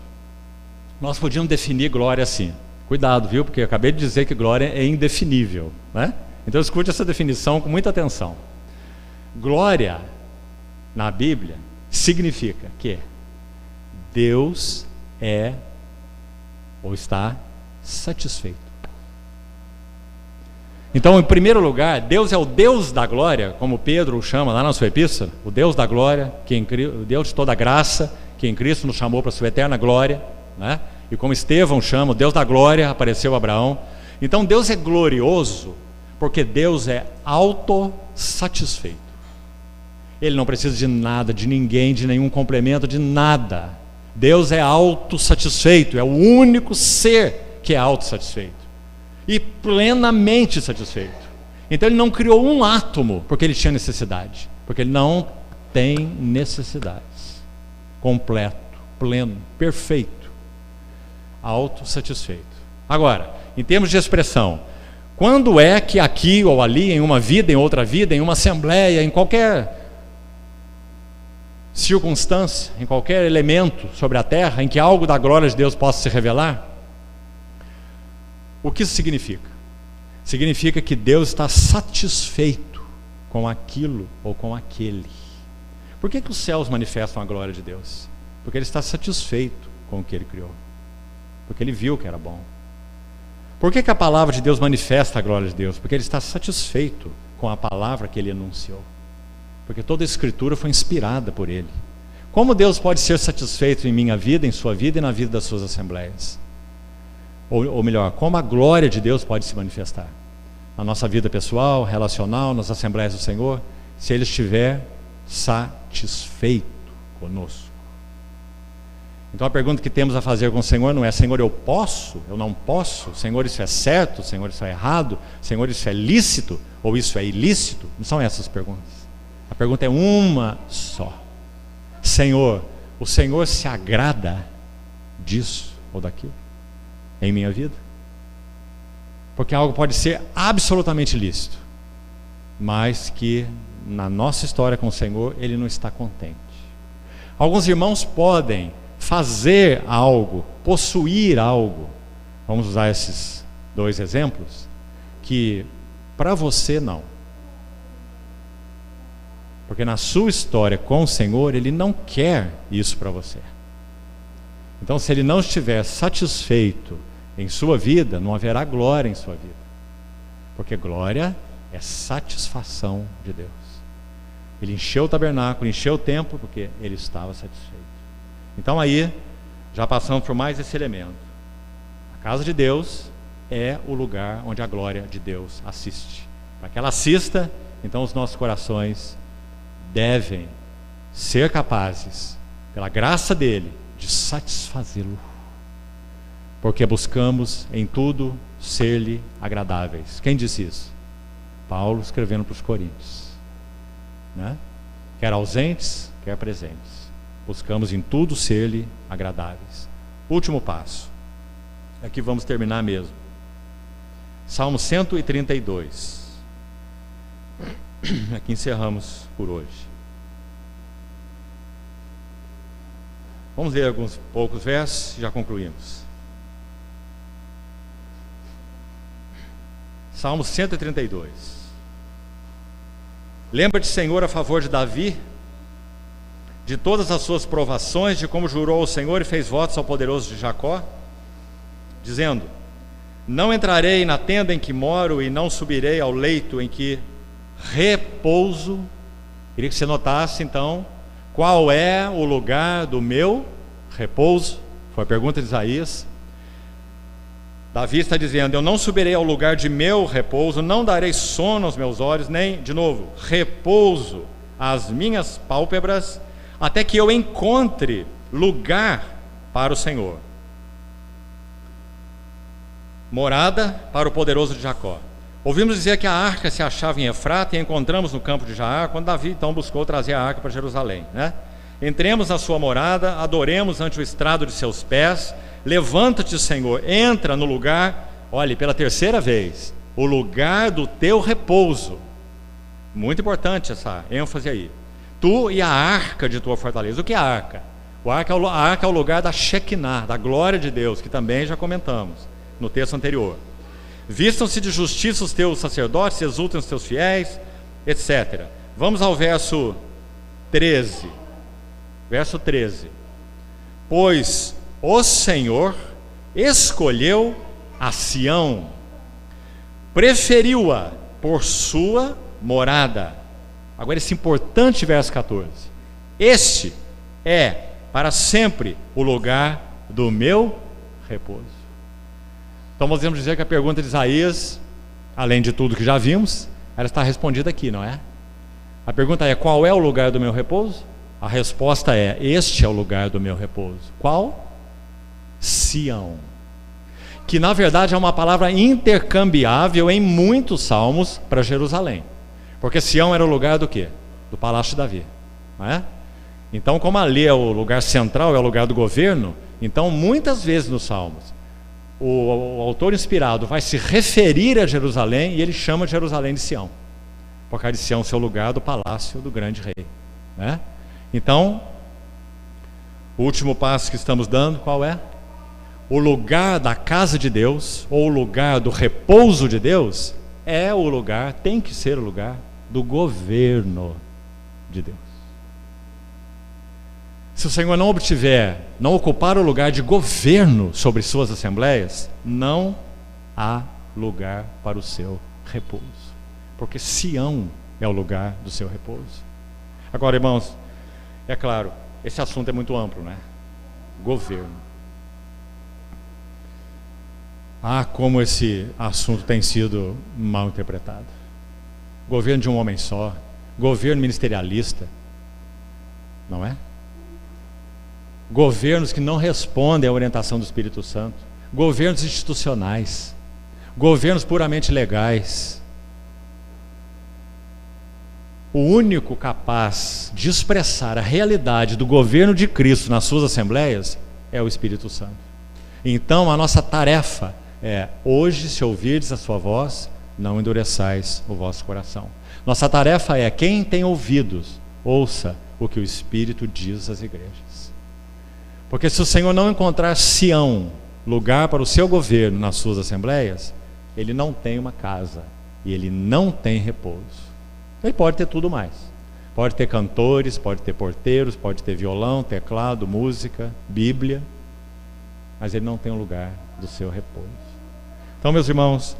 nós podíamos definir glória assim. Cuidado, viu? Porque eu acabei de dizer que glória é indefinível, né? Então escute essa definição com muita atenção. Glória, na Bíblia, significa que Deus é ou está satisfeito. Então, em primeiro lugar, Deus é o Deus da glória, como Pedro o chama lá na sua epístola, o Deus da glória, o Deus de toda graça, que em Cristo nos chamou para a sua eterna glória, né? E como Estevão chama, o Deus da glória apareceu a Abraão. Então Deus é glorioso porque Deus é autossatisfeito. Ele não precisa de nada, de ninguém, de nenhum complemento, de nada. Deus é autossatisfeito, é o único ser que é autossatisfeito. e plenamente satisfeito. Então ele não criou um átomo porque ele tinha necessidade, porque ele não tem necessidades. Completo, pleno, perfeito, autossatisfeito. Agora, em termos de expressão, quando é que aqui ou ali, em uma vida, em outra vida, em uma assembleia, em qualquer circunstância, em qualquer elemento sobre a terra, em que algo da glória de Deus possa se revelar, o que isso significa? Significa que Deus está satisfeito com aquilo ou com aquele. Por que os céus manifestam a glória de Deus? Porque Ele está satisfeito com o que Ele criou, porque Ele viu que era bom. Por que a palavra de Deus manifesta a glória de Deus? Porque Ele está satisfeito com a palavra que Ele anunciou, porque toda a Escritura foi inspirada por Ele. Como Deus pode ser satisfeito em minha vida, em sua vida e na vida das suas assembleias? Ou melhor, como a glória de Deus pode se manifestar na nossa vida pessoal, relacional, nas assembleias do Senhor, se Ele estiver satisfeito conosco. Então a pergunta que temos a fazer com o Senhor não é: Senhor, eu posso? Eu não posso? Senhor, isso é certo? Senhor, isso é errado? Senhor, isso é lícito? Ou isso é ilícito? Não são essas perguntas. A pergunta é uma só: Senhor, o Senhor se agrada disso ou daquilo em minha vida? Porque algo pode ser absolutamente lícito, mas que na nossa história com o Senhor Ele não está contente. Alguns irmãos podem fazer algo, possuir algo, vamos usar esses dois exemplos, que para você não, porque na sua história com o Senhor Ele não quer isso para você. Então, se Ele não estiver satisfeito em sua vida, não haverá glória em sua vida, porque glória é satisfação de Deus. Ele encheu o tabernáculo, encheu o templo, porque Ele estava satisfeito. Então aí, já passamos por mais esse elemento. A casa de Deus é o lugar onde a glória de Deus assiste. Para que ela assista, então os nossos corações devem ser capazes, pela graça dEle, de satisfazê-lo, porque buscamos em tudo ser-lhe agradáveis. Quem disse isso? Paulo, escrevendo para os Coríntios, né? Quer ausentes, quer presentes, buscamos em tudo ser-lhe agradáveis. Último passo, aqui vamos terminar mesmo. Salmo 132. Aqui encerramos por hoje. Vamos ler alguns poucos versos e já concluímos. Salmo 132. Lembra-te, Senhor, a favor de Davi, de todas as suas provações, de como jurou ao Senhor e fez votos ao poderoso de Jacó, dizendo: não entrarei na tenda em que moro e não subirei ao leito em que repouso. Queria que você notasse então qual é o lugar do meu repouso. Foi a pergunta de Isaías. Davi está dizendo: eu não subirei ao lugar de meu repouso, não darei sono aos meus olhos, nem, de novo, repouso às minhas pálpebras, até que eu encontre lugar para o Senhor, morada para o poderoso de Jacó. Ouvimos dizer que a arca se achava em Efrata e encontramos no campo de Jaar, quando Davi então buscou trazer a arca para Jerusalém, né? Entremos na sua morada, adoremos ante o estrado de seus pés. Levanta-te, Senhor, entra no lugar, olhe, pela terceira vez, o lugar do teu repouso. Muito importante essa ênfase aí. Tu e a arca de tua fortaleza. O que é a arca? A arca é o lugar da Shekinah, da glória de Deus, que também já comentamos no texto anterior. Vistam-se de justiça os teus sacerdotes, exultem os teus fiéis, etc. Vamos ao verso 13. Verso 13. Pois o Senhor escolheu a Sião, preferiu-a por sua morada. Agora esse importante verso 14. Este é para sempre o lugar do meu repouso. Então podemos dizer que a pergunta de Isaías, além de tudo que já vimos, ela está respondida aqui, não é? A pergunta é: qual é o lugar do meu repouso? A resposta é: este é o lugar do meu repouso. Qual? Sião. que na verdade é uma palavra intercambiável em muitos salmos para Jerusalém. Porque Sião era o lugar do quê? Do Palácio de Davi, não é? Então, como ali é o lugar central, é o lugar do governo, então muitas vezes nos salmos o autor inspirado vai se referir a Jerusalém e ele chama Jerusalém de Sião, por causa de Sião ser o lugar do palácio do grande rei, né? Então, o último passo que estamos dando, qual é? O lugar da casa de Deus, ou o lugar do repouso de Deus, é o lugar, tem que ser o lugar do governo de Deus. Se o Senhor não ocupar o lugar de governo sobre suas assembleias, não há lugar para o seu repouso, porque Sião é o lugar do seu repouso. Agora, irmãos, é claro, esse assunto é muito amplo, né? Governo. Como esse assunto tem sido mal interpretado. Governo de um homem só, governo ministerialista, não é? Governos que não respondem à orientação do Espírito Santo, governos institucionais, governos puramente legais. O único capaz de expressar a realidade do governo de Cristo nas suas assembleias é o Espírito Santo. Então a nossa tarefa é: hoje, se ouvirdes a sua voz, não endureçais o vosso coração. Nossa tarefa é: quem tem ouvidos, ouça o que o Espírito diz às igrejas. Porque se o Senhor não encontrar Sião, lugar para o seu governo nas suas assembleias, ele não tem uma casa e ele não tem repouso. Ele pode ter tudo mais, pode ter cantores, pode ter porteiros, pode ter violão, teclado, música, Bíblia, mas ele não tem um lugar do seu repouso. Então, meus irmãos,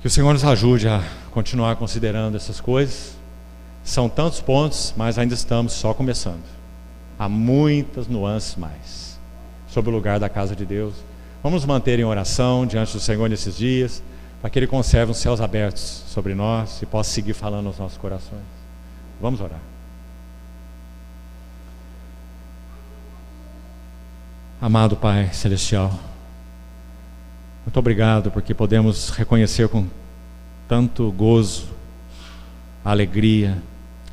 que o Senhor nos ajude a continuar considerando essas coisas. São tantos pontos, mas ainda estamos só começando. Há muitas nuances mais sobre o lugar da casa de Deus. Vamos nos manter em oração diante do Senhor nesses dias, para que Ele conserve os céus abertos sobre nós e possa seguir falando aos nossos corações. Vamos orar. Amado Pai Celestial, muito obrigado porque podemos reconhecer com tanto gozo, alegria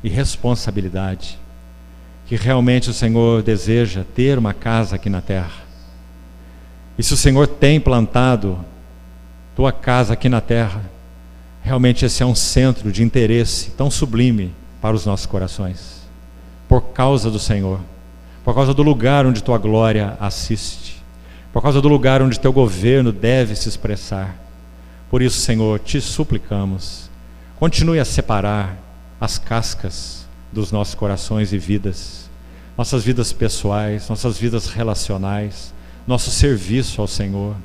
e responsabilidade que realmente o Senhor deseja ter uma casa aqui na terra. E se o Senhor tem plantado tua casa aqui na terra, realmente esse é um centro de interesse tão sublime para os nossos corações, por causa do Senhor, por causa do lugar onde tua glória assiste, por causa do lugar onde teu governo deve se expressar. Por isso, Senhor, te suplicamos, continue a separar as cascas dos nossos corações e vidas, nossas vidas pessoais, nossas vidas relacionais, nosso serviço ao Senhor.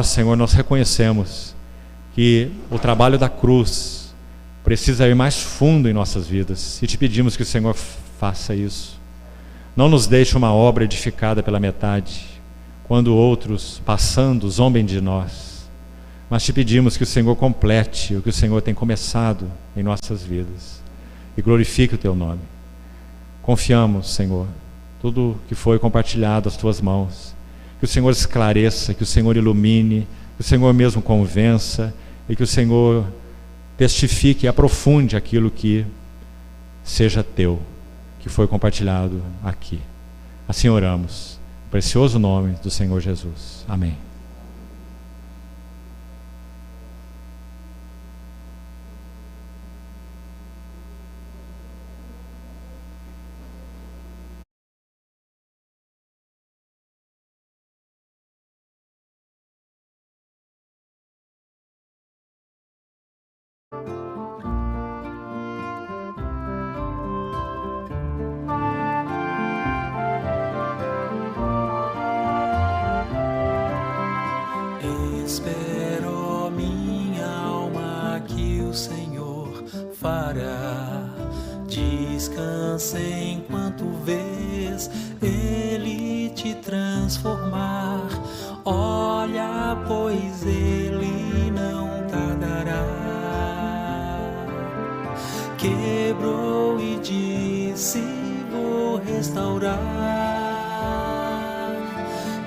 Senhor, nós reconhecemos que o trabalho da cruz precisa ir mais fundo em nossas vidas e te pedimos que o Senhor faça isso. Não nos deixe uma obra edificada pela metade, quando outros, passando, zombem de nós, mas te pedimos que o Senhor complete o que o Senhor tem começado em nossas vidas e glorifique o teu nome. Confiamos, Senhor, tudo que foi compartilhado às tuas mãos, que o Senhor esclareça, que o Senhor ilumine, que o Senhor mesmo convença e que o Senhor testifique e aprofunde aquilo que seja teu, que foi compartilhado aqui. Assim oramos, no precioso nome do Senhor Jesus. Amém. Espero, minha alma, que o Senhor fará. Descanse enquanto vês Ele te transformar. Olha, pois Ele não tardará. Quebrou e disse: vou restaurar.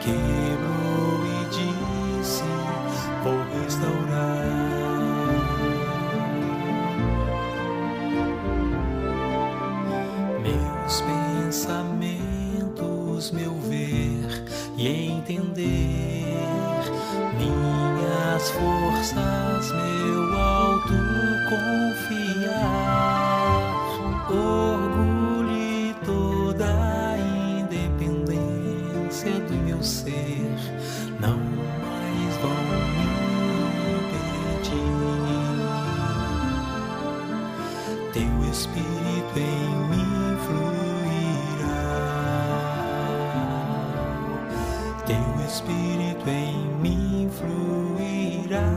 Quebrou e meus pensamentos, meu ver e entender, minhas forças, meu autoconfiar, orgulho e toda a independência do meu ser não mais vão me impedir. Teu Espírito em mim fluirá, Teu Espírito em mim fluirá,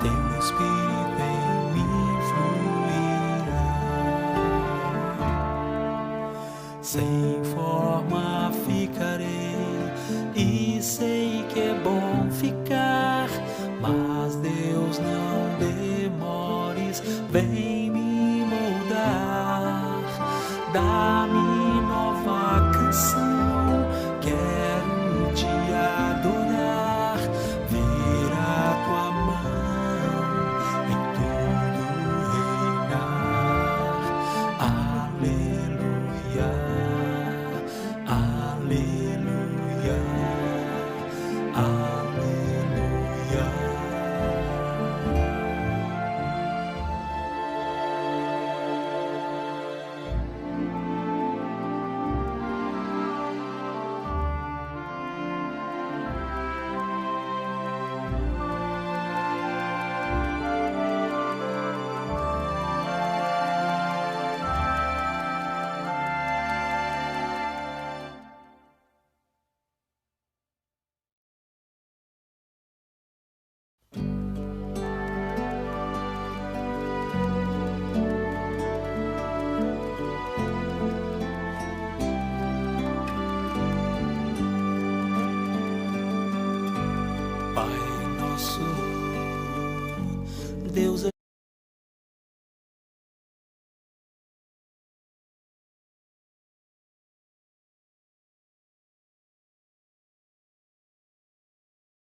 Teu Espírito em mim fluirá. Sem forma ficarei e sei que é bom ficar, mas Deus, não demores, vem me moldar, dá-me nova canção